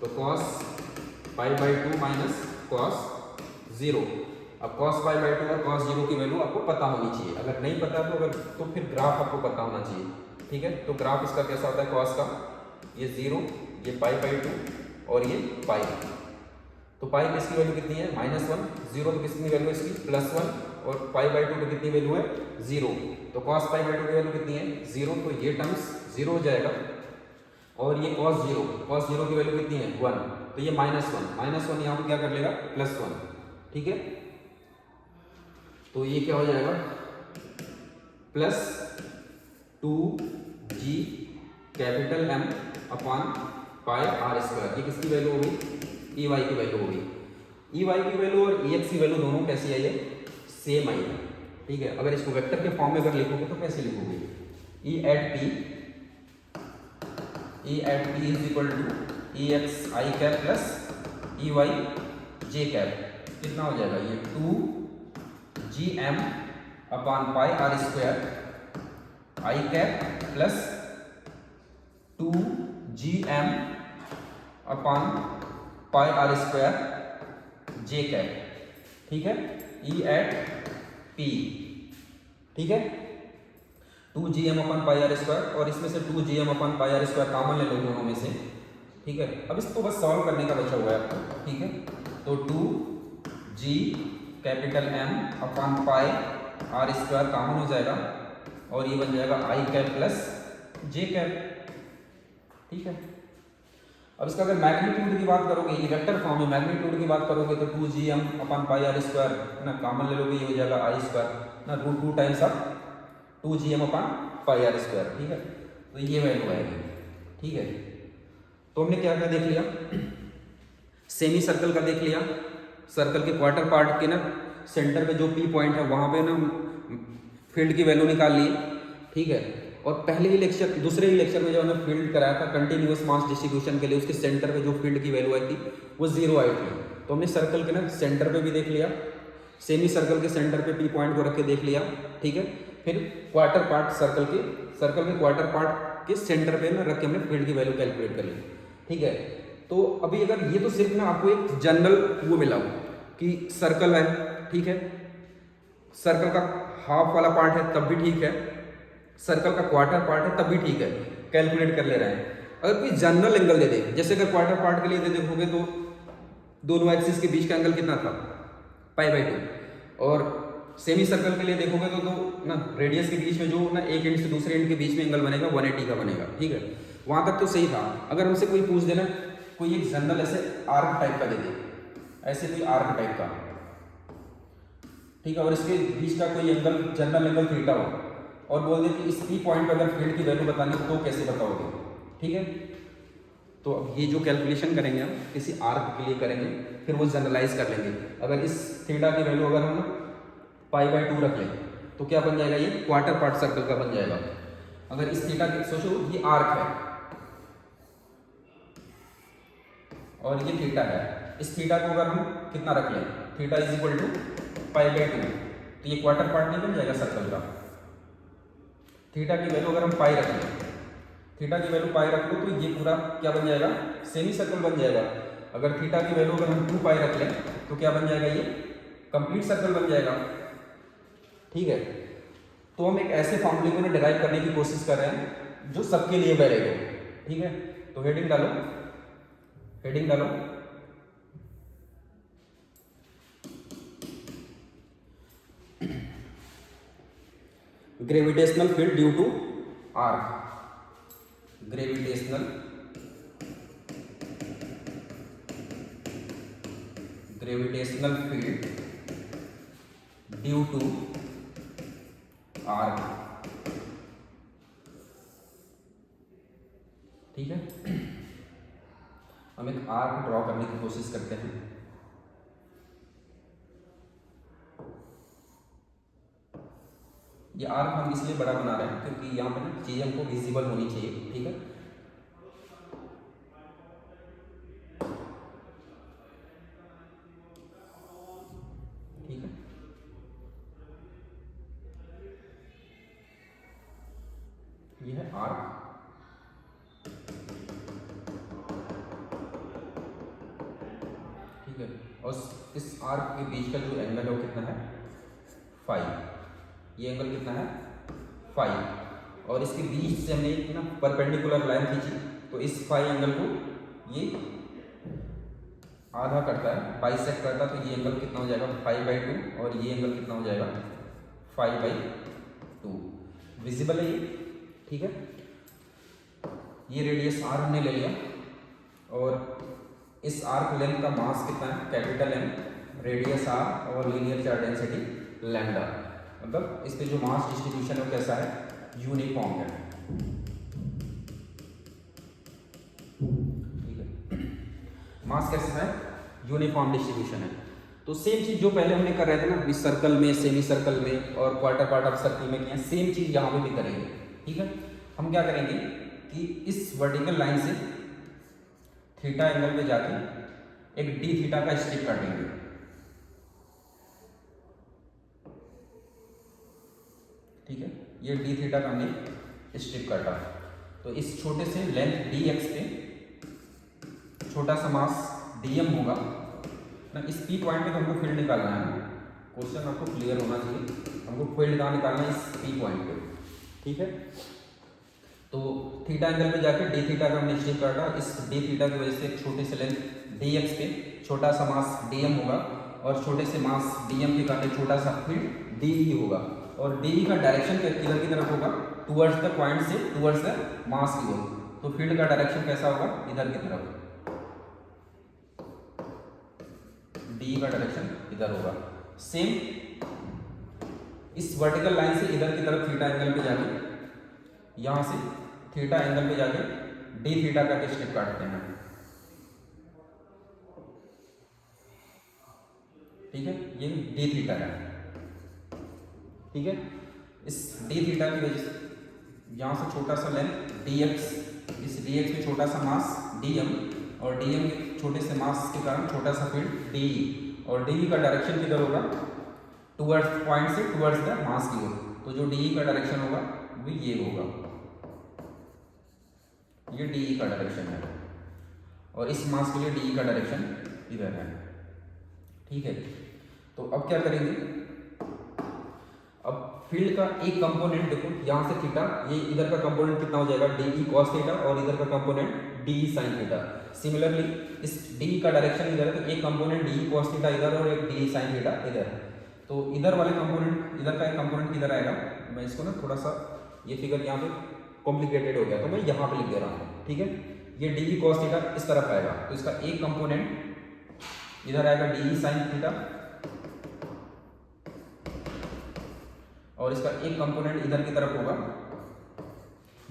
तो कॉस π/2 माइनस कॉस 0। अब कॉस π/2 और कॉस 0 की वैल्यू आपको पता होनी चाहिए, अगर नहीं पता तो फिर ग्राफ आपको पता होना चाहिए। ठीक है, तो ग्राफ इसका कैसा होता है, कॉस का ये 0, ये π/2 और ये पाई, तो पाई की इसकी वैल्यू कितनी है -1, 0 तो कितनी वैल्यू है इसकी +1, और π/2 की कितनी वैल्यू है 0, तो cos पाई बाई 2 की वैल्यू कितनी है 0, तो ये टर्म्स 0 हो जाएगा। और ये cos 0 की वैल्यू कितनी है 1, तो ये -1 यहाँ पर क्या कर लेगा +1, ठीक है। तो ये क्या हो जाएगा +2g capital M upon pi R square. ये किसकी वैल्यू हो गई ई वाई की वैल्यू हो गई। ई वाई की वैल्यू और ई एक्स की वैल्यू दोनों कैसी आई है सेम आई है, ठीक है। अगर इसको वेक्टर के फॉर्म में अगर लिखोगे तो कैसे लिखोगे E at P is equal to E X I cap plus E Y J cap, कितना हो जाएगा ये 2gm upon pi R square I cap plus 2gm upon pi R square J cap, ठीक है। ई एट पी, ठीक है, 2gm upon pi R square, और इसमें से 2gm upon pi R square common ले लो दोनों में से, ठीक है। अब इसको बस सॉल्व करने का बचा हुआ है आपको, ठीक है। तो 2g capital M upon pi R square common हो जाएगा और ये बन जाएगा I cap plus J cap, ठीक है। अब इसका अगर मैग्नीट्यूड की बात करोगे, ये वेक्टर फॉर्म में मैग्नीट्यूड की बात करोगे तो 2gm upon pi R square ना कॉमन ले लोगे, ये हो जाएगा आई स्क्वायर ना √2 times of 2gm upon pi R square, ठीक है। तो ये वैल्यू आएगी, ठीक है। तो हमने क्या क्या देख लिया, सेमी सर्कल का देख लिया, सर्कल के क्वार्टर पार्ट के ना सेंटर पे जो पी पॉइंट है वहां पे ना फील्ड की वैल्यू निकाल ली, ठीक है। और पहले ही लेक्चर दूसरे ही लेक्चर में जब हमने फील्ड कराया था कंटिन्यूअस मास डिस्ट्रीब्यूशन के लिए, उसके सेंटर पे जो फील्ड की वैल्यू आई थी वो 0 आई थी। तो हमने सर्कल के ना सेंटर पे भी देख लिया, सेमी सर्कल के सेंटर पे पी पॉइंट को रख के देख लिया, ठीक है। फिर क्वार्टर पार्ट सर्कल के क्वार्टर पार्ट के सेंटर पे ना रख के हमने फील्ड की वैल्यू कैलकुलेट कर ली, ठीक है। तो अभी अगर ये तो सिर्फ ना आपको एक जनरल वो मिला कि सर्कल है, ठीक है, सर्कल का हाफ वाला पार्ट है तब भी ठीक है, सर्कल का क्वार्टर पार्ट है तब भी ठीक है, कैलकुलेट कर ले रहे हैं। अगर कोई जनरल एंगल दे दे, जैसे अगर क्वार्टर पार्ट के लिए दे देखोगे तो दोनों एक्सिस के बीच का एंगल कितना था π/2, और सेमी सर्कल के लिए देखोगे तो ना रेडियस के बीच में जो ना एक एंड से दूसरे एंड के बीच में एंगल बनेगा 180 का बनेगा, ठीक है। वहां तक तो सही था। अगर हमसे कोई पूछ देना कोई एक जनरल ऐसे आर्क टाइप का दे दे, ऐसे कोई आर्क टाइप का, ठीक है, और इसके बीच का कोई एंगल जनरल एंगल थीटा हो और बोल दे कि इस पी पॉइंट पर अगर फील्ड की वैल्यू बतानी तो कैसे बताओगे, ठीक है। तो अब ये जो कैलकुलेशन करेंगे हम किसी आर्क के लिए करेंगे, फिर वो जनरलाइज कर लेंगे। अगर इस थीटा की वैल्यू अगर हम π/2 रख लें तो क्या बन जाएगा, ये क्वार्टर पार्ट सर्कल का बन जाएगा। अगर इस थीटा की सोचो ये आर्क है और ये थीटा है, इस थीटा को अगर हम कितना रख लें, थीटा इज इक्वल टू π/2, तो ये क्वार्टर पार्ट नहीं बन जाएगा सर्कल का। थीटा की वैल्यू अगर हम पाई रख लें, थीटा की वैल्यू पाई रख लो तो ये पूरा क्या बन जाएगा, सेमी सर्कल बन जाएगा। अगर थीटा की वैल्यू अगर हम 2 पाई रख लें तो क्या बन जाएगा, ये कंप्लीट सर्कल बन जाएगा, ठीक है। तो हम एक ऐसे फॉर्मूले को डिराइव करने की कोशिश कर रहे हैं जो सबके लिए वैलिड हो, ठीक है। तो हेडिंग डालो, हेडिंग डालो, gravitational field due to arc, gravitational field due to arc, ठीक है। हम एक आर्क ड्रॉ करने की कोशिश करते हैं। ये आर्क हम इसलिए बड़ा बना रहे हैं क्योंकि यहाँ पे ना चीजें हमको विजिबल होनी चाहिए, ठीक है। ठीक है, ये है आर्क, ठीक है। और इस आर्क के बीच का जो एंगल है वो कितना है, फाइव। ये एंगल कितना है, 5, और इसके बीच से हमने एक ना परपेंडिकुलर लाइन खींची तो इस फाई एंगल को ये आधा करता है, बाइसेक्ट करता है, तो ये एंगल कितना हो जाएगा 5/2, और ये एंगल कितना हो जाएगा 5/2। विजिबल है ये, ठीक है। ये रेडियस r हमने ले लिया और इस आर्क लेंथ का मास कितना है, कैपिटल M, रेडियस r और लीनियर चार्ज डेंसिटी लैम्डा। मतलब इस पे जो मास डिस्ट्रीब्यूशन है वो कैसा है, यूनिफॉर्म है, ठीक है। मास कैसा है, यूनिफॉर्म डिस्ट्रीब्यूशन है। तो सेम चीज जो पहले हमने कर रहे थे ना, इस सर्कल में, सेमी सर्कल में और क्वार्टर पार्ट ऑफ सर्कल में किया, सेम चीज यहाँ पे भी करेंगे, ठीक है। हम क्या करेंगे कि इस वर्टिकल लाइन से थीटा एंगल पे जाके एक डी थीटा का स्ट्रिप काटेंगे, ठीक है। ये डी थीटा का हमने स्ट्रिप काटा। तो इस छोटे से लेंथ डी एक्स पे छोटा सा मास डी एम होगा ना। इस पी पॉइंट पे तो हमको फील्ड निकालना है ना, क्वेश्चन आपको क्लियर होना चाहिए। हमको फील्ड कहाँ निकालना है, इस पी पॉइंट पे, ठीक है। तो थीटा एंगल पे जाके डी थीटा का हमने स्ट्रिप काटा। इस डी थीटा की वजह से एक छोटे से लेंथ डी एक्स पे छोटा सा मास डी एम होगा और छोटे से मास डी एम के कारण छोटा सा फील्ड डी ई होगा। और डी ई का डायरेक्शन किधर की तरफ होगा, टुवर्ड्स द पॉइंट से टुवर्ड्स द मास की ओर। तो फील्ड का डायरेक्शन कैसा होगा, इधर की तरफ, डी का डायरेक्शन इधर होगा। सेम इस वर्टिकल लाइन से इधर की तरफ थीटा एंगल पे जाके, यहां से थीटा एंगल पे जाके डी थीटा का स्ट्रिप काटते हैं, ठीक है। ये डी थीटा है, ठीक है। इस डी थीटा की वजह से यहां से छोटा सा लेंथ डी एक्स, इस डी एक्स में छोटा सा मास डी एम और डी एम के छोटे से मास के कारण छोटा सा फील्ड डी ई। और डी ई का डायरेक्शन किधर होगा, टुवर्ड्स पॉइंट से टुवर्ड्स द मास की ओर। तो जो डी ई का डायरेक्शन होगा वो ये होगा, ये डी ई का डायरेक्शन है और इस मास के लिए डी ई का डायरेक्शन इधर है, ठीक है। तो अब क्या करेंगे, अब फील्ड का एक कंपोनेंट देखो, यहां से थीटा, ये इधर का कंपोनेंट कितना हो जाएगा, डी ई कॉस थीटा और इधर का component D E sine theta. Similarly इस डी का डायरेक्शन इधर है, तो एक component D E cos theta इधर और एक डी ई साइन थीटा इधर है। तो इधर वाले कंपोनेंट, इधर का एक कंपोनेंट इधर आएगा। मैं इसको ना थोड़ा सा, ये फिगर यहाँ पे कॉम्प्लिकेटेड हो गया तो मैं यहाँ पे लिख दे रहा हूँ, ठीक है। ये डी ई कॉस थीटा इस तरफ आएगा, तो इसका एक कंपोनेंट इधर आएगा डी ई साइन थीटा और इसका एक कंपोनेंट इधर की तरफ होगा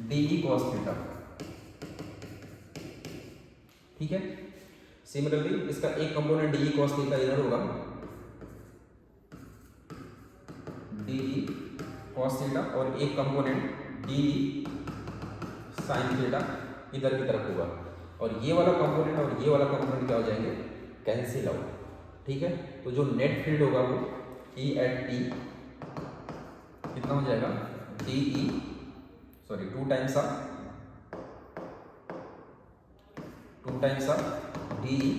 डी ई कॉस थीटा, ठीक है। सिमिलरली इसका एक component D E cos theta इधर होगा, डी ई कॉस थीटा, और एक component D E sine theta इधर की तरफ होगा। और ये वाला कंपोनेंट और ये वाला कंपोनेंट क्या हो जाएंगे, कैंसिल आउट, ठीक है। तो जो नेट फील्ड होगा वो ई एट टी कितना हो जाएगा, D E sorry 2 times of D E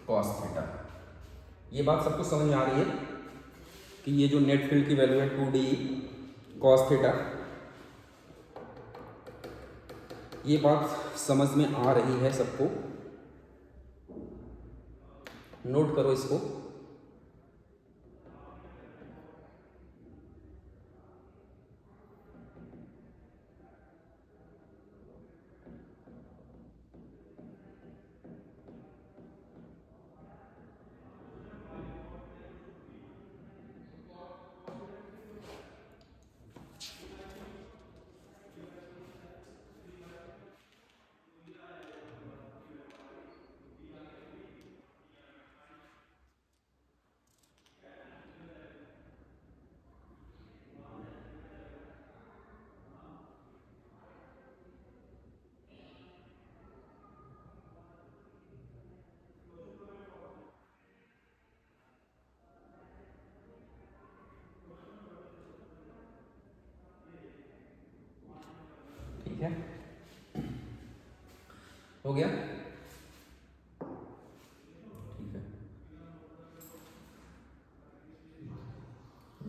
cos theta. ये बात सबको समझ में आ रही है कि ये जो नेट फील्ड की वैल्यू है 2 डी ई कॉस थीटा, ये बात समझ में आ रही है सबको, नोट करो इसको। ठीक है, हो गया, ठीक है।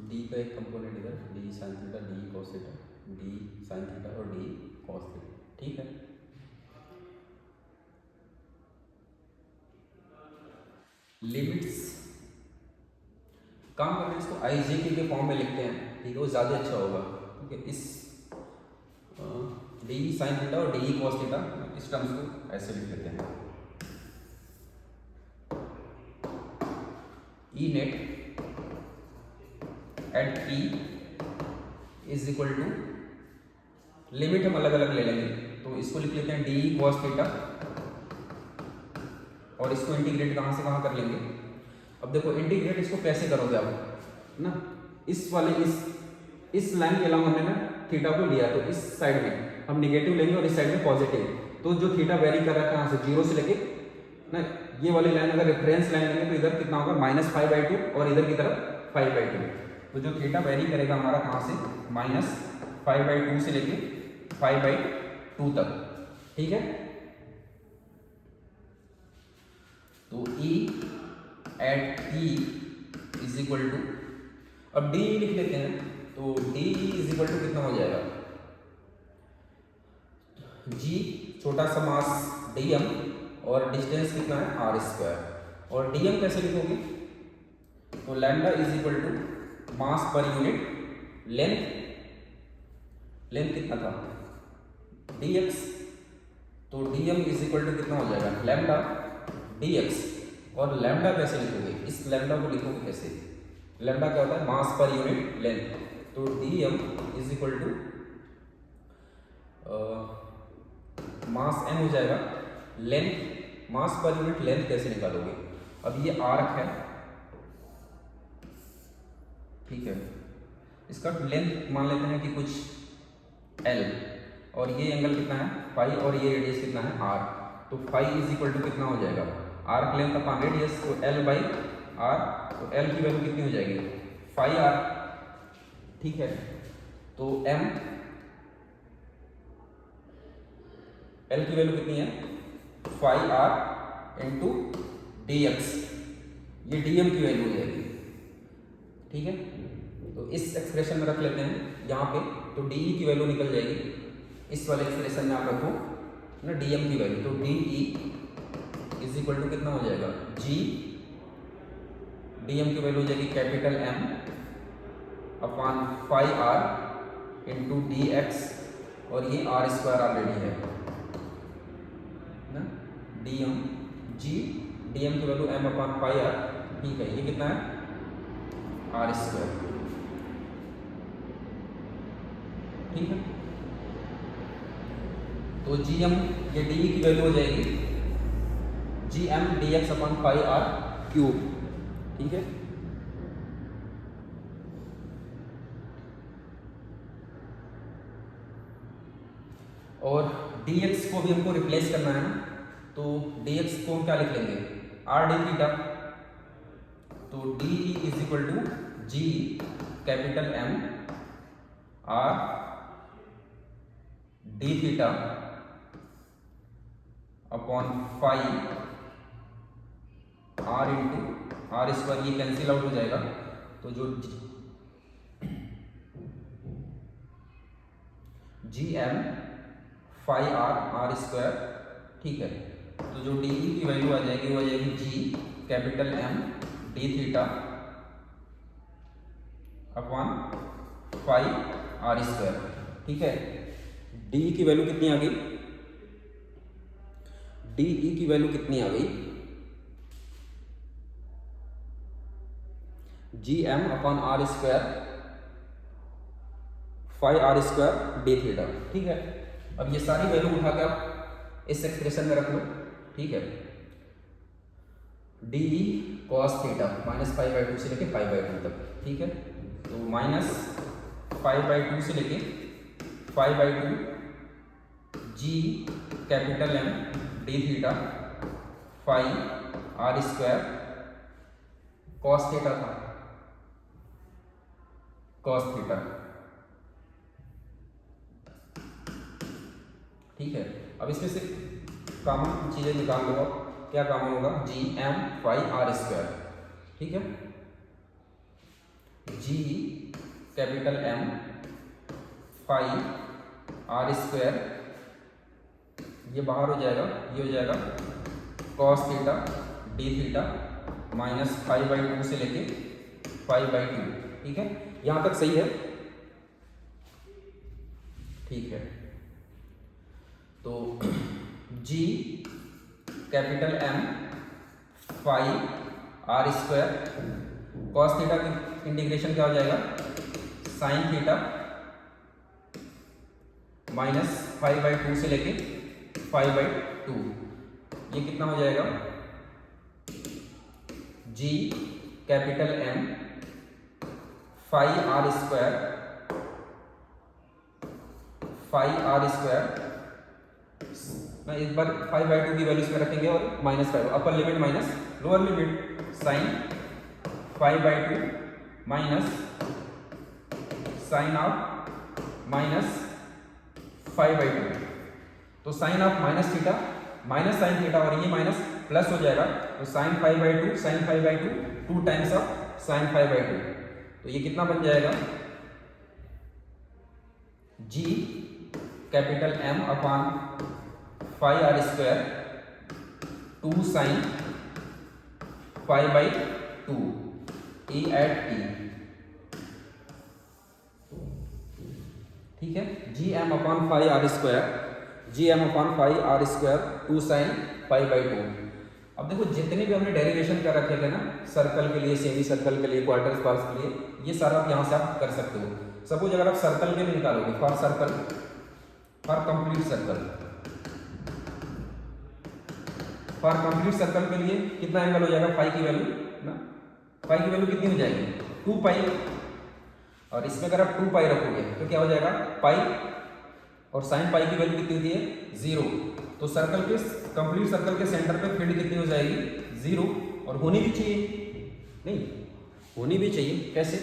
डी का एक कंपोनेंट इधर D sine theta, D cos theta, D sine theta और डी कॉस थीटा, ठीक है। लिमिट्स काम करने इसको आई जे के फॉर्म में लिखते हैं, ठीक है, वो ज़्यादा अच्छा होगा। ठीक है। इस डी साइन थीटा और डी कॉस थीटा, इस टर्म्स को ऐसे लिख लेते हैं। E net at P is equal to, limit हम अलग अलग ले लेंगे, तो इसको लिख लेते हैं डी कॉस थीटा, और इसको इंटीग्रेट कहाँ से कहाँ कर लेंगे। अब देखो इंटीग्रेट इसको कैसे करोगे आप ना, इस वाले इस लाइन के अलावा हमने ना थीटा को लिया, तो इस साइड में हम निगेटिव लेंगे और इस साइड में पॉजिटिव, तो जो थीटा वेरी कर रहा है कहाँ से, जीरो से लेके ना, ये वाली लाइन अगर रेफरेंस लाइन लेंगे तो इधर कितना होगा -5/2 और इधर की तरफ 5/2, तो जो थीटा वेरी करेगा हमारा कहाँ से, -5/2 से लेके 5/2 तक, ठीक है। तो E at E is equal to, अब D लिख लेते हैं, तो D इज इक्वल टू कितना हो जाएगा, G छोटा सा मास dm और डिस्टेंस कितना है r², और dm कैसे लिखोगे, तो lambda is equal to mass per unit length कितना था dx, तो dm इज इक्वल टू कितना हो जाएगा लैम्डा dx, और लैम्डा कैसे लिखोगे, इस लैम्डा को लिखोगे कैसे, लैम्डा क्या होता है मास पर यूनिट लेंथ, तो dm is equal to mass m हो जाएगा, length mass per unit length कैसे निकालोगे, अब ये आर्क है, ठीक है, इसका लेंथ मान लेते हैं कि कुछ l, और ये एंगल कितना है फाई, और ये रेडियस कितना है r, तो फाई इज इक्वल टू कितना हो जाएगा, आर्क लेंथ अपॉन रेडियस, तो l/r, तो l की वैल्यू कितनी हो जाएगी फाई r, ठीक है। तो m, l की वैल्यू कितनी है फाई r इंटू dx, ये dm की वैल्यू हो जाएगी, ठीक है। तो इस एक्सप्रेशन में रख लेते हैं यहाँ पे, तो de की वैल्यू निकल जाएगी, इस वाले एक्सप्रेशन में आप रखो ना dm की वैल्यू, तो de इज इक्वल टू कितना हो जाएगा g, dm की वैल्यू हो जाएगी capital M upon phi r into dx, और ये r² ऑलरेडी है ना, dm g, dm की value m upon phi r, ठीक है, ये कितना है r², ठीक है। तो gm, ये de की वैल्यू हो जाएगी gm dx upon phi r cube, ठीक है। और dx को भी हमको रिप्लेस करना है ना, तो dx को हम क्या लिख लेंगे r d थीटा, तो d is equal to g capital M r d theta upon phi r into r², ये कैंसिल आउट हो जाएगा, तो जो gm फाई r² ठीक है, तो जो de की वैल्यू आ जाएगी वो आ जाएगी g capital M d theta upon phi r², ठीक है। de की वैल्यू कितनी आ गई, de की वैल्यू कितनी आ गई, gm upon r² phi r² d theta, ठीक है। अब ये सारी वैल्यू उठा के आप इस एक्सप्रेशन में रख लो, ठीक है। डी कॉस थीटा -5/2 से लेके 5/2 तक, ठीक है। तो -5/2 से लेके 5/2 G capital M D theta phi r² cos theta था, कॉस थीटा, ठीक है। अब इसमें से कॉमन चीजें निकाल लो, क्या कॉमन होगा gm फाई r², ठीक है। g capital M phi r², ये बाहर हो जाएगा, ये हो जाएगा cos थीटा d थीटा -5/2 से लेके 5/2, ठीक है। यहाँ तक सही है। ठीक है, तो G capital M five R square cos theta की इंटीग्रेशन क्या हो जाएगा, साइन थीटा माइनस 5/2 से लेके 5/2, ये कितना हो जाएगा, G capital M five R square, मैं इस बार 5/2 की वैल्यू इसमें रखेंगे और -5 upper limit minus lower limit sine 5/2 minus sine of minus 5/2, तो sine of minus theta minus sine theta और ये माइनस प्लस हो जाएगा, तो sine 5/2 sine 5/2 2 times of sine 5/2, तो ये कितना बन जाएगा, G capital M upon 5r square 2 sine 5/2 E at T, ठीक है, G M upon 5r square 2 sine 5/2। अब देखो जितने भी हमने डेरिवेशन कर रखे थे ना, सर्कल के लिए, सेमी सर्कल के लिए, क्वार्टर स्क्वायर के लिए, ये सारा आप यहाँ से आप कर सकते हो। सपोज अगर आप सर्कल के लिए निकालोगे, for circle, for complete circle, for complete circle के लिए कितना एंगल हो जाएगा, फाई की वैल्यू ना, फाई की वैल्यू कितनी हो जाएगी, 2 पाई, और इसमें अगर आप 2 पाई रखोगे तो क्या हो जाएगा, पाई, और साइन पाई की वैल्यू कितनी होती है, 0, तो सर्कल के, कंप्लीट सर्कल के सेंटर पे फील्ड कितनी हो जाएगी, 0, और होनी भी चाहिए, नहीं होनी भी चाहिए, कैसे,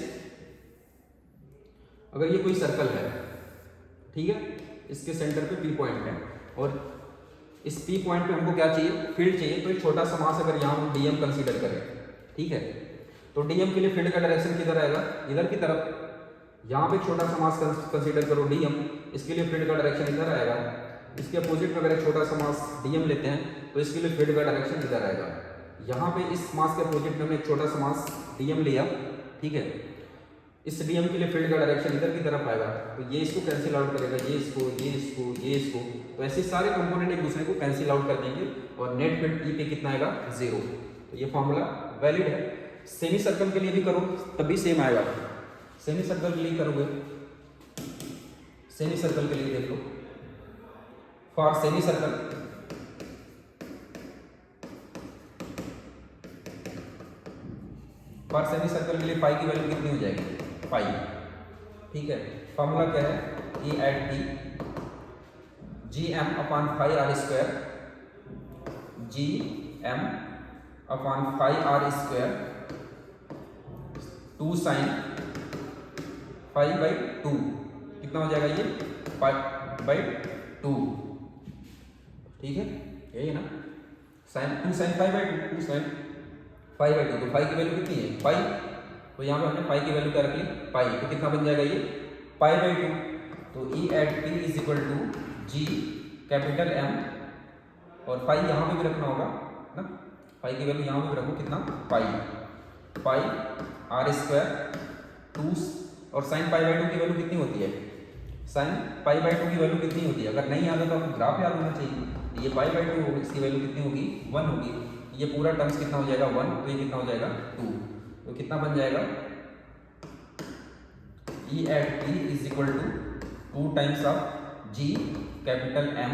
अगर ये कोई सर्कल है, ठीक है, इसके सेंटर पे P पॉइंट है, और इस P पॉइंट पे हमको क्या चाहिए, फील्ड चाहिए, तो एक छोटा सा मास अगर यहाँ हम DM कंसीडर करें, ठीक है, तो DM के लिए फील्ड का डायरेक्शन किधर आएगा, इधर की तरफ, यहाँ पे छोटा सा मास कंसीडर करो DM, इसके लिए फील्ड का डायरेक्शन इधर आएगा, इसके अपोजिट में अगर एक छोटा सा मास DM लेते हैं तो इसके लिए फील्ड का डायरेक्शन इधर आएगा, यहाँ पे इस मास के अपोजिट में हमने एक छोटा सा मास DM लिया, ठीक है, इस DM के लिए फील्ड का डायरेक्शन इधर की तरफ आएगा, तो ये इसको कैंसिल आउट करेगा, ये इसको, ये इसको, ये इसको, तो ऐसे सारे कंपोनेंट एक दूसरे को कैंसिल आउट कर देंगे और नेट फील्ड E पे कितना आएगा, 0, तो ये फॉर्मूला वैलिड है। सेमी सर्कल के लिए भी करो तभी सेम आएगा, सेमी सर्कल के लिए करोगे, सेमी सर्कल के लिए देख लो, for semi circle, for semi circle के लिए पाई की वैल्यू कितनी हो जाएगी, पाई, ठीक है, फॉर्मूला क्या है, E at T G M upon 5r square, G M upon 5r square 2 sine 5/2, कितना हो जाएगा ये, 5/2, ठीक है, यही है ना, साइन 2 साइन 5/2, 2 साइन 5/2, तो पाई की वैल्यू कितनी है, पाई, तो यहाँ पे हमने पाई की वैल्यू क्या रख ली, पाई, तो कितना बन जाएगा ये, पाई/2, तो E at T is equal to G capital M, और पाई यहाँ पे भी रखना होगा ना, पाई की वैल्यू यहाँ पे भी रखो, कितना, पाई r स्क्वायर 2, और साइन 5/2 की वैल्यू कितनी होती है, साइन 5/2 की वैल्यू कितनी होती है, अगर नहीं याद है तो आपको ग्राफ याद होना चाहिए, ये 5/2 होगी, इसकी वैल्यू कितनी होगी, 1 होगी, ये पूरा टर्म्स कितना हो जाएगा, 1, तो ये कितना हो जाएगा, 2, तो कितना बन जाएगा, E at T is equal to 2 times of G capital M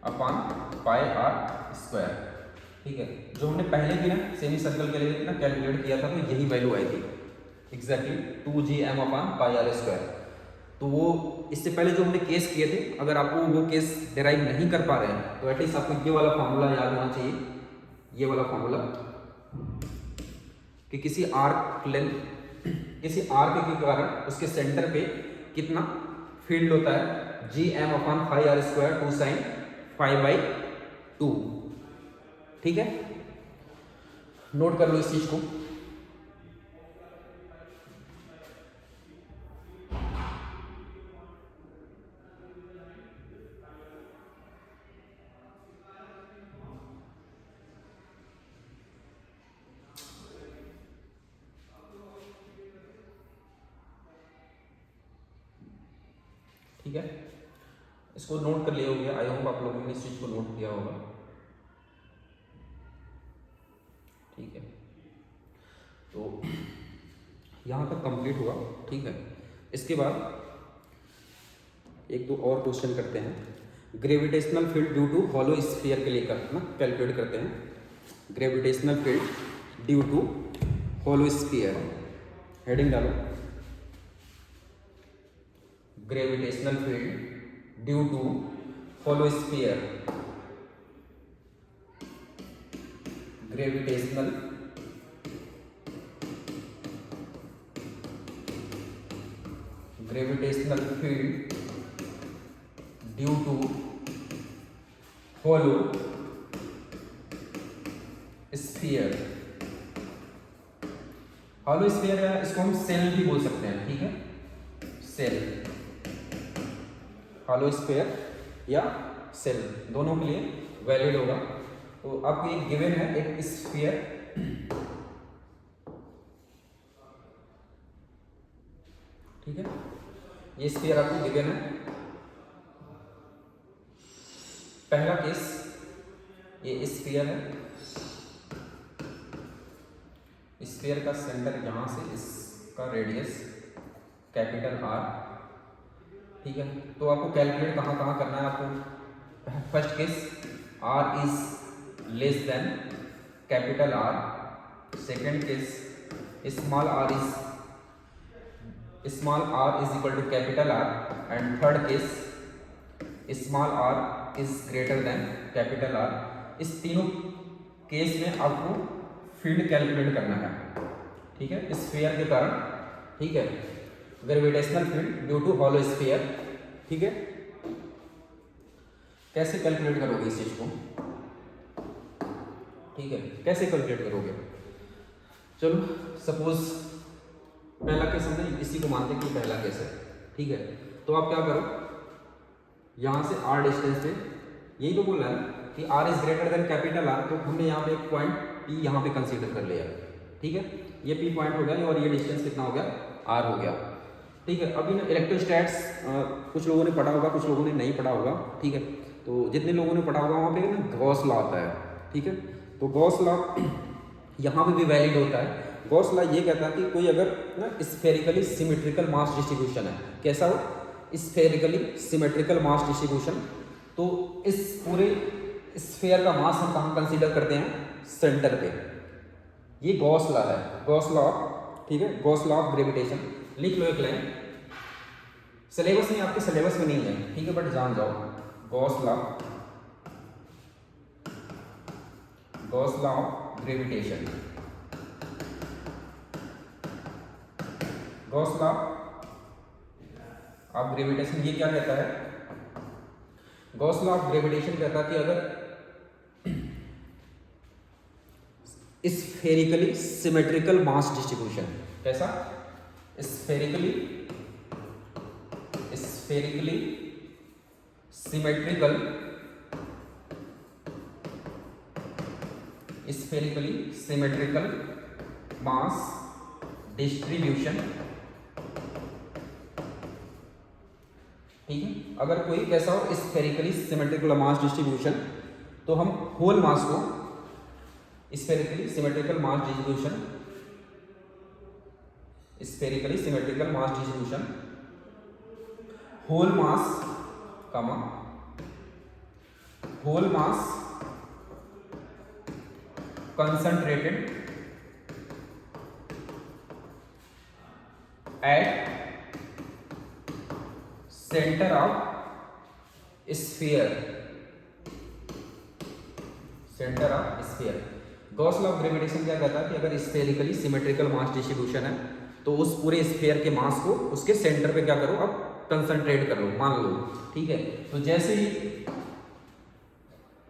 upon pi r square, ठीक है, जो हमने पहले भी ना सेमी सर्कल के लिए ना कैलकुलेट किया था, तो यही वैल्यू आई थी exactly 2gm upon pi r square. तो वो इससे पहले जो हमने केस किए थे, अगर आपको वो केस डिराइव नहीं कर पा रहे हैं तो एटलीस्ट आपको ये वाला फॉर्मूला याद होना चाहिए, ये वाला फॉर्मूला, कि किसी आर्क लेंथ, किसी आर्क के कारण उसके सेंटर पे कितना फील्ड होता है, G M upon 5r square 2 sine 5/2, ठीक है, नोट कर लो इस चीज को। ठीक है। इसको नोट कर लिया होगा, आई होप आप लोगों ने इस चीज़ को नोट किया होगा। ठीक है, तो यहाँ तक कंप्लीट हुआ। ठीक है, इसके बाद एक दो और क्वेश्चन करते हैं। Gravitational field due to hollow sphere के लेकर ना कैलकुलेट करते हैं। Gravitational field due to hollow sphere, heading डालो, gravitational field due to hollow sphere, gravitational field due to hollow sphere. Hollow sphere या इसको हम सेल भी बोल सकते हैं। ठीक है, सेल, हॉलो स्फीयर या सेल दोनों के लिए वैलिड होगा। तो आपको एक गिवन है, एक स्फीयर, ठीक है, ये स्फीयर आपको गिवन है। पहला केस, ये स्फीयर है, स्फीयर का सेंटर यहां से, इसका रेडियस कैपिटल आर। ठीक है, तो आपको कैलकुलेट कहाँ कहाँ करना है आपको। First case, R is less than capital R. Second case, small R is equal to capital R. And third case, small R is greater than capital R. इस तीनों केस में आपको फील्ड कैलकुलेट करना है। ठीक है, स्फीयर के कारण। ठीक है, gravitational field due to hollow sphere. ठीक है, कैसे कैलकुलेट करोगे इस चीज को। ठीक है, कैसे कैलकुलेट करोगे। चलो सपोज पहला केस हमने इसी को मानते कि पहला केस है। ठीक है, तो आप क्या करो, यहां से r डिस्टेंस पे, यही तो बोल रहा है कि r is greater than capital R, तो हमने यहाँ पे एक पॉइंट P यहाँ पे कंसीडर कर लिया। ठीक है, ये P पॉइंट हो गया और ये डिस्टेंस कितना हो गया, R हो गया। ठीक है, अभी ना इलेक्ट्रोस्टैट्स कुछ लोगों ने पढ़ा होगा, कुछ लोगों ने नहीं पढ़ा होगा। ठीक है, तो जितने लोगों ने पढ़ा होगा वहाँ पे ना गॉस लॉ आता है। ठीक है, तो गॉस लॉ यहाँ पे भी वैलिड होता है। गॉस लॉ ये कहता है कि कोई अगर ना स्फेरिकली सिमेट्रिकल मास डिस्ट्रीब्यूशन है, कैसा हो, स्फेरिकली सिमेट्रिकल मास डिस्ट्रीब्यूशन, तो इस पूरे स्फेयर का मास हम कहाँ कंसीडर करते हैं, सेंटर पे। ये गॉस लॉ है, गॉस लॉ। ठीक है, गॉस लॉ ऑफ ग्रेविटेशन। लिख लो एक लाइन, सिलेबस में, आपके सिलेबस में नहीं है। ठीक है, बट जान जाओ, Gauss law of gravitation. Gauss law of gravitation ये क्या कहता है, गॉस लॉ ऑफ ग्रेविटेशन कहता है कि अगर स्फेरिकली सिमेट्रिकल मास डिस्ट्रीब्यूशन, कैसा, स्फेरिकली सिमेट्रिकल मास डिस्ट्रीब्यूशन। ठीक है, अगर कोई कैसा हो स्फेरिकली सिमेट्रिकल मास डिस्ट्रीब्यूशन, तो हम होल मास को, spherically symmetrical mass distribution, whole mass concentrated at centre of sphere, Gauss law of gravitation क्या कहता है कि अगर स्फेरिकली सिमेट्रिकल मास डिस्ट्रीब्यूशन है, तो उस पूरे स्फीयर के मास को उसके सेंटर पे क्या करो, अब कंसंट्रेट कर लो, मान लो। ठीक है, तो जैसे ही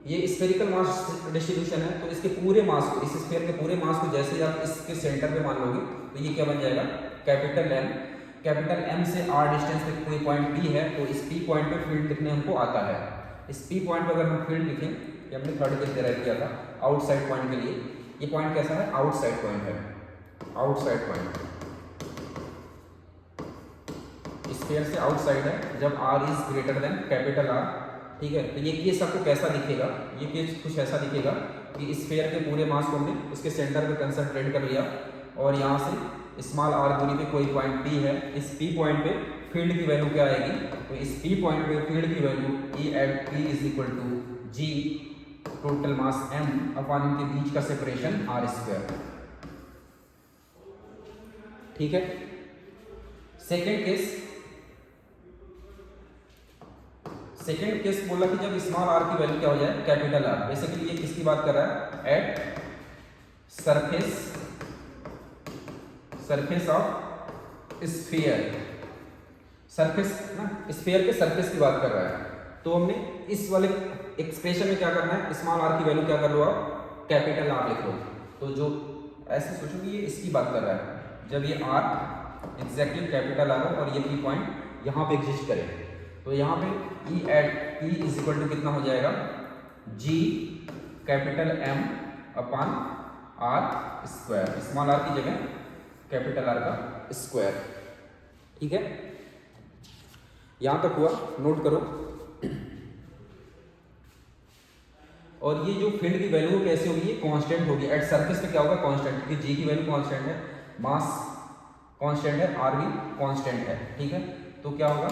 ये स्फेरिकल मास डिस्ट्रीब्यूशन है, तो इसके पूरे मास को, इस स्फीयर के पूरे मास को जैसे ही आप इसके सेंटर पे मान लोगे, तो ये क्या बन जाएगा, कैपिटल M। कैपिटल M से R डिस्टेंस पे कोई पॉइंट P है, तो इस P पॉइंट पे फील्ड लिखने हमको आता है। इस P पॉइंट पे अगर हम फील्ड लिखें, ये हमने थर्ड केस डेराइव किया था आउटसाइड पॉइंट के लिए, ये पॉइंट कैसा है, आउटसाइड पॉइंट है, आउटसाइड पॉइंट। स्फीयर से आउटसाइड है जब r is greater than capital R, ठीक है। तो ये केस आपको कैसा दिखेगा, ये केस कुछ ऐसा दिखेगा कि स्फीयर के पूरे मास को हमने उसके सेंटर पे कंसंट्रेट कर लिया और यहाँ से स्मॉल r दूरी पे कोई पॉइंट P है, इस P पॉइंट पे फील्ड की वैल्यू क्या आएगी, तो इस P पॉइंट पे फील्ड की value E at P is equal to G total mass m upon इनके बीच का सेपरेशन r², ठीक है। सेकेंड केस बोला कि जब स्मॉल r की वैल्यू क्या हो जाए कैपिटल R, बेसिकली ये किसकी बात कर रहा है, at surface of sphere, surface ना स्फीयर के सरफेस की बात कर रहा है। तो हमने इस वाले एक्सप्रेशन में क्या करना है, स्मॉल r की वैल्यू क्या कर लो आप, कैपिटल R लिख लो। तो जो ऐसे सोचो कि ये इसकी बात कर रहा है, जब ये r एग्जैक्टली कैपिटल R और ये P पॉइंट यहाँ पे एग्जिस्ट करे, तो यहाँ पे E at P is equal to कितना हो जाएगा, G capital M upon R², small r की जगह कैपिटल R का स्क्वायर, ठीक है। यहां तक हुआ, नोट करो। और ये जो फील्ड की वैल्यू कैसे होगी, कांस्टेंट होगी। एट सरफेस पे क्या होगा, कांस्टेंट, क्योंकि जी की वैल्यू कांस्टेंट है, मास कांस्टेंट है, आर भी कांस्टेंट है, ठीक है। तो क्या होगा,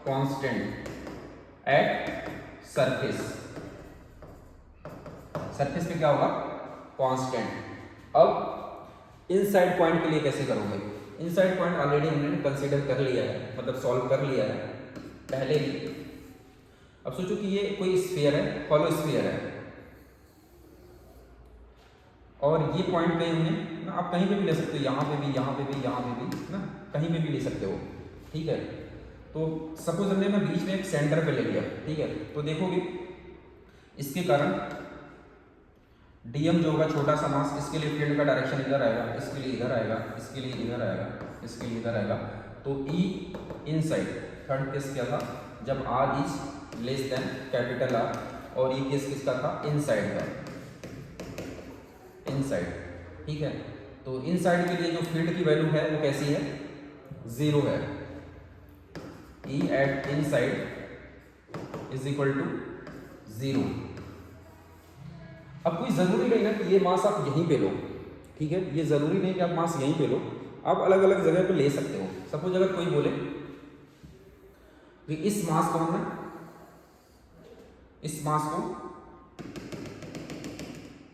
कांस्टेंट एट सरफेस पे क्या होगा, कांस्टेंट। अब इनसाइड पॉइंट के लिए कैसे करोगे, इनसाइड पॉइंट ऑलरेडी हमने कंसीडर कर लिया है, मतलब सॉल्व कर लिया है पहले ही। अब सोचो कि ये कोई स्फीयर है, हॉलो स्फीयर है, और ये पॉइंट कहीं हमने ना, आप कहीं पे भी ले सकते हो, यहाँ पे भी, यहाँ पे भी, यहाँ पे भी ना, कहीं पे भी ले सकते हो, ठीक है। तो सपोज हमने ना बीच में एक सेंटर पे ले लिया, ठीक है। तो देखोगे इसके कारण डीएम जो होगा छोटा सा मास, इसके लिए फील्ड का डायरेक्शन इधर आएगा, इसके लिए इधर आएगा, इसके लिए इधर आएगा, इसके लिए इधर आएगा। तो ई इनसाइड, थर्ड केस क्या था, जब R is less than capital R, और ये केस किसका था, इनसाइड का, इनसाइड, ठीक है। तो इनसाइड के लिए जो फील्ड की वैल्यू है वो कैसी है, 0 है। E at inside is equal to 0। अब कोई ज़रूरी नहीं ना कि ये मास आप यहीं पे लो, ठीक है, ये ज़रूरी नहीं कि आप मास यहीं पे लो, आप अलग अलग जगह पे ले सकते हो। सपोज अगर कोई बोले कि इस मास को हमने, इस मास को,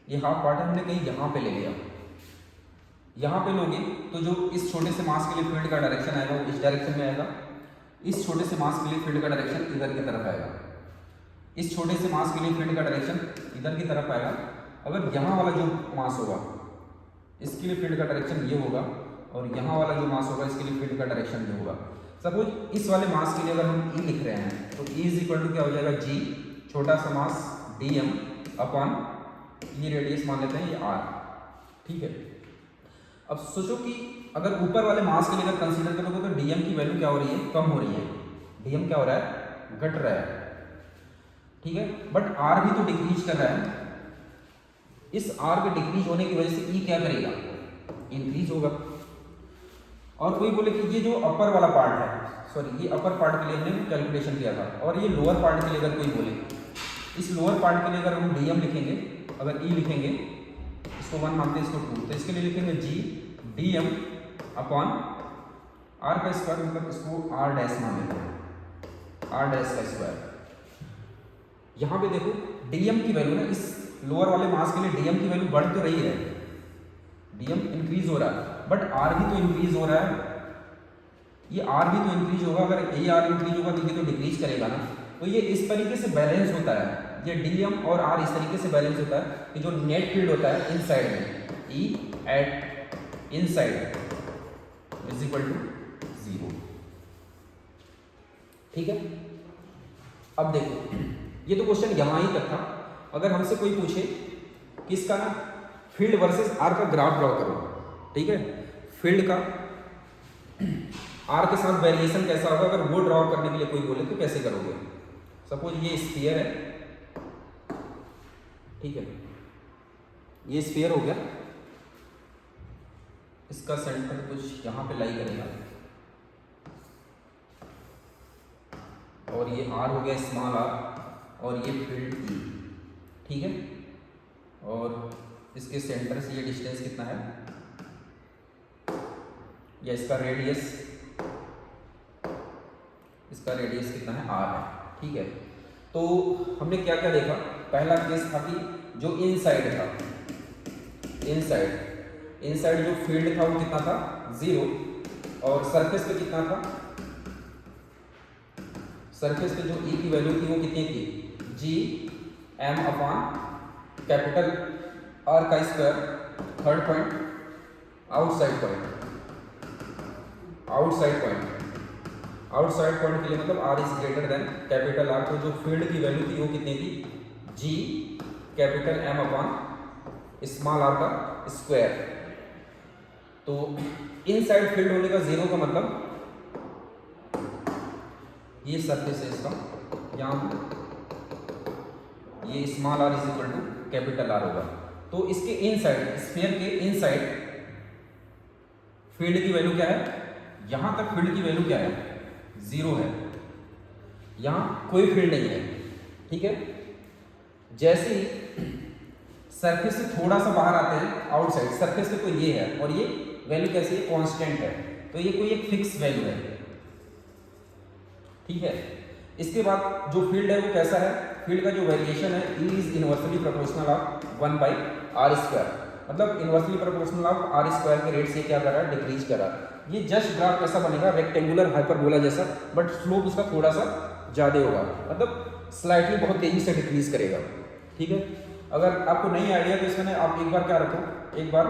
ये हाफ पार्ट है, हमने कहीं यहाँ पे ले लिया, यहाँ पे लोगे तो जो इस छोटे से मास के लिए फील्ड का डायरेक्शन आएगा वो इस डायरेक्शन में आएगा, इस छोटे से मास के लिए फील्ड का डायरेक्शन इधर की तरफ आएगा, इस छोटे से मास के लिए फील्ड का डायरेक्शन इधर की तरफ आएगा। अगर यहाँ वाला जो मास होगा इसके लिए फील्ड का डायरेक्शन ये होगा, और यहाँ वाला जो मास होगा इसके लिए फील्ड का डायरेक्शन ये होगा। सपोज इस वाले मास के लिए अगर हम ई लिख रहे हैं तो ई इज इक्वल टू क्या हो जाएगा, जी छोटा सा मास डी एम अपॉन ये रेडियस मान लेते हैं ये आर, ठीक है। अब सोचो कि अगर ऊपर वाले मास के लिए अगर कंसीडर करोगे तो डीएम की वैल्यू क्या हो रही है, कम हो रही है, डीएम क्या हो रहा है, घट रहा है, ठीक है। बट आर भी तो डिक्रीज कर रहा है, इस आर के डिक्रीज होने की वजह से ई क्या करेगा, इंक्रीज होगा। और कोई बोले कि ये जो अपर वाला पार्ट है, सॉरी ये अपर पार्ट के लिए हमने कैलकुलेशन किया था, और ये लोअर पार्ट के लिए अगर कोई बोले, इस लोअर पार्ट के लिए अगर हम डीएम लिखेंगे, अगर ई लिखेंगे, इसको 1 मानते हैं, इसको 2, तो इसके लिए लिखेंगे G D M upon R का स्क्वायर, मतलब इसको आर डैश मान लेते हैं, आर डैश का स्क्वायर। यहाँ पे देखो डीएम की वैल्यू ना, इस लोअर वाले मास के लिए डीएम की वैल्यू बढ़ तो रही है, डीएम इंक्रीज हो रहा है, बट आर भी तो इंक्रीज हो रहा है, ये आर भी तो इंक्रीज होगा। अगर ये आर इंक्रीज होगा तो ये तो डिक्रीज करेगा ना। तो ये इस तरीके से बैलेंस होता है, ये डीएम और आर इस तरीके से बैलेंस होता है कि जो नेट फील्ड होता है इनसाइड में, E at inside is equal to 0, ठीक है। अब देखो ये तो क्वेश्चन यहाँ ही तक था। अगर हमसे कोई पूछे कि इसका ना फील्ड वर्सेस आर का ग्राफ ड्रॉ करो, ठीक है, फील्ड का आर के साथ वेरिएशन कैसा होगा, अगर वो ड्रॉ करने के लिए कोई बोले तो कैसे करोगे। सपोज ये स्फीयर है, ठीक है, ये स्फीयर हो गया, इसका सेंटर कुछ यहाँ पे लाई करेगा, और ये आर हो गया स्मॉल आर, और ये फील्ड ई, ठीक है। और इसके सेंटर से ये डिस्टेंस कितना है, या इसका रेडियस कितना है, आर है, ठीक है। तो हमने क्या क्या देखा, पहला केस था कि जो इनसाइड था, इनसाइड जो फील्ड था वो कितना था, 0, और सरफेस पे कितना था, सरफेस पे जो ई की वैल्यू थी वो कितनी थी, G M upon capital R का square, third point outside point के लिए मतलब R is greater than capital R, तो जो फील्ड की वैल्यू थी वो कितनी थी, G capital M upon small R का स्क्वायर। तो इनसाइड फील्ड होने का 0 का मतलब ये सरफेस है इसका, यहाँ ये small R is equal to capital R होगा। तो इसके इनसाइड, स्फीयर के इनसाइड फील्ड की वैल्यू क्या है, यहां तक फील्ड की वैल्यू क्या है, 0 है, यहां कोई फील्ड नहीं है, ठीक है। जैसे ही सरफेस से थोड़ा सा बाहर आते हैं आउटसाइड सरफेस पे, तो ये है, और ये वैल्यू कैसी है, कांस्टेंट है, तो ये कोई एक फिक्स वैल्यू है, ठीक है। इसके बाद जो फील्ड है वो कैसा है, फील्ड का जो वेरिएशन है, E is inversely proportional of 1/r², मतलब इनवर्सली प्रोपोर्शनल ऑफ r² के रेट से क्या कर रहा है, डिक्रीज कर रहा है। ये जस्ट ग्राफ कैसा बनेगा, रेक्टेंगुलर हाइपरबोला जैसा, बट स्लोप उसका थोड़ा सा ज़्यादा होगा, मतलब स्लाइटली बहुत तेजी से डिक्रीज करेगा, ठीक है। अगर आपको नहीं आइडिया तो इसमें आप एक बार क्या रखो, एक बार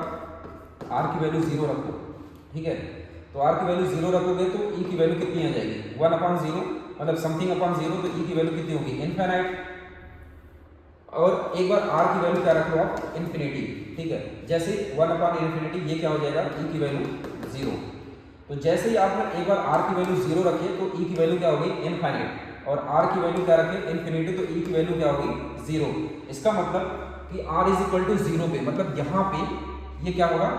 r की वैल्यू 0 रखो, ठीक है। तो r की वैल्यू 0 रखोगे तो e की वैल्यू कितनी आ जाएगी, 1/0, मतलब समथिंग अपॉन 0, तो e की वैल्यू कितनी होगी, इनफाइनाइट। और एक बार r की वैल्यू क्या रख लो आप, इन्फिनिटी, ठीक है। जैसे 1/∞ ये क्या हो जाएगा, e की वैल्यू 0। तो जैसे ही आपने एक बार r की वैल्यू 0 रखी तो e की वैल्यू क्या होगी, इनफाइनाइट, और r की वैल्यू क्या रखें, इन्फिनिटी, तो e की वैल्यू क्या होगी, 0। इसका मतलब कि r इज इक्वल टू 0 पे, मतलब यहाँ पे ये क्या होगा,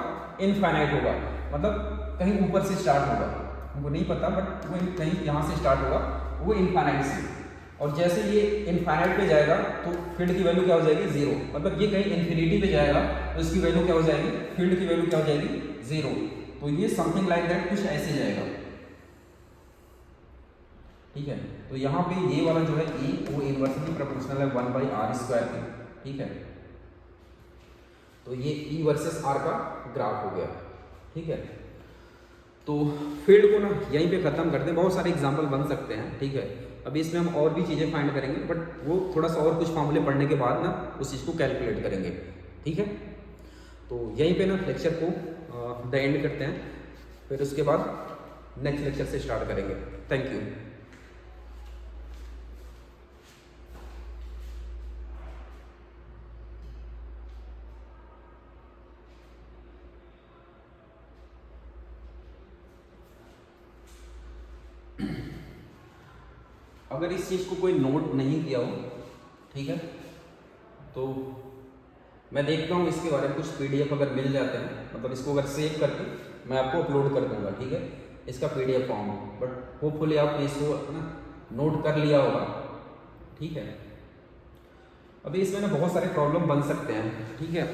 इनफाइनाइट होगा, मतलब कहीं ऊपर से स्टार्ट होगा, हमको नहीं पता, बट वो कहीं यहाँ से स्टार्ट होगा, वो इनफाइनाइट से। और जैसे ये इनफाइनाइट पे जाएगा तो फील्ड की वैल्यू क्या हो जाएगी, 0, मतलब ये कहीं इन्फिनिटी पे जाएगा तो इसकी वैल्यू क्या हो जाएगी, फील्ड की वैल्यू क्या हो जाएगी, 0। तो ये समथिंग लाइक दैट कुछ ऐसे जाएगा, ठीक है। तो यहाँ पे ये वाला जो है e वो इनवर्सली प्रोपोर्शनल है 1/r² के, ठीक है। तो ये e वर्सेस r का ग्राफ हो गया, ठीक है। तो फील्ड को ना यहीं पे ख़त्म करते हैं, बहुत सारे एग्जाम्पल बन सकते हैं, ठीक है। अभी इसमें हम और भी चीज़ें फाइंड करेंगे, बट वो थोड़ा सा और कुछ फार्मूले पढ़ने के बाद ना उस चीज़ को कैलकुलेट करेंगे, ठीक है। तो यहीं पे ना लेक्चर को द एंड करते हैं, फिर उसके बाद नेक्स्ट लेक्चर से स्टार्ट करेंगे। Thank you. अगर इस चीज़ को कोई नोट नहीं किया हो, ठीक है, तो मैं देखता हूँ इसके बारे में कुछ PDF अगर मिल जाते हैं, मतलब इसको अगर सेव करके मैं आपको अपलोड कर दूंगा, ठीक है, इसका PDF फॉर्म, बट होपफुली आपने इसको ना नोट कर लिया होगा, ठीक है। अभी इसमें ना बहुत सारे प्रॉब्लम बन सकते हैं, ठीक है।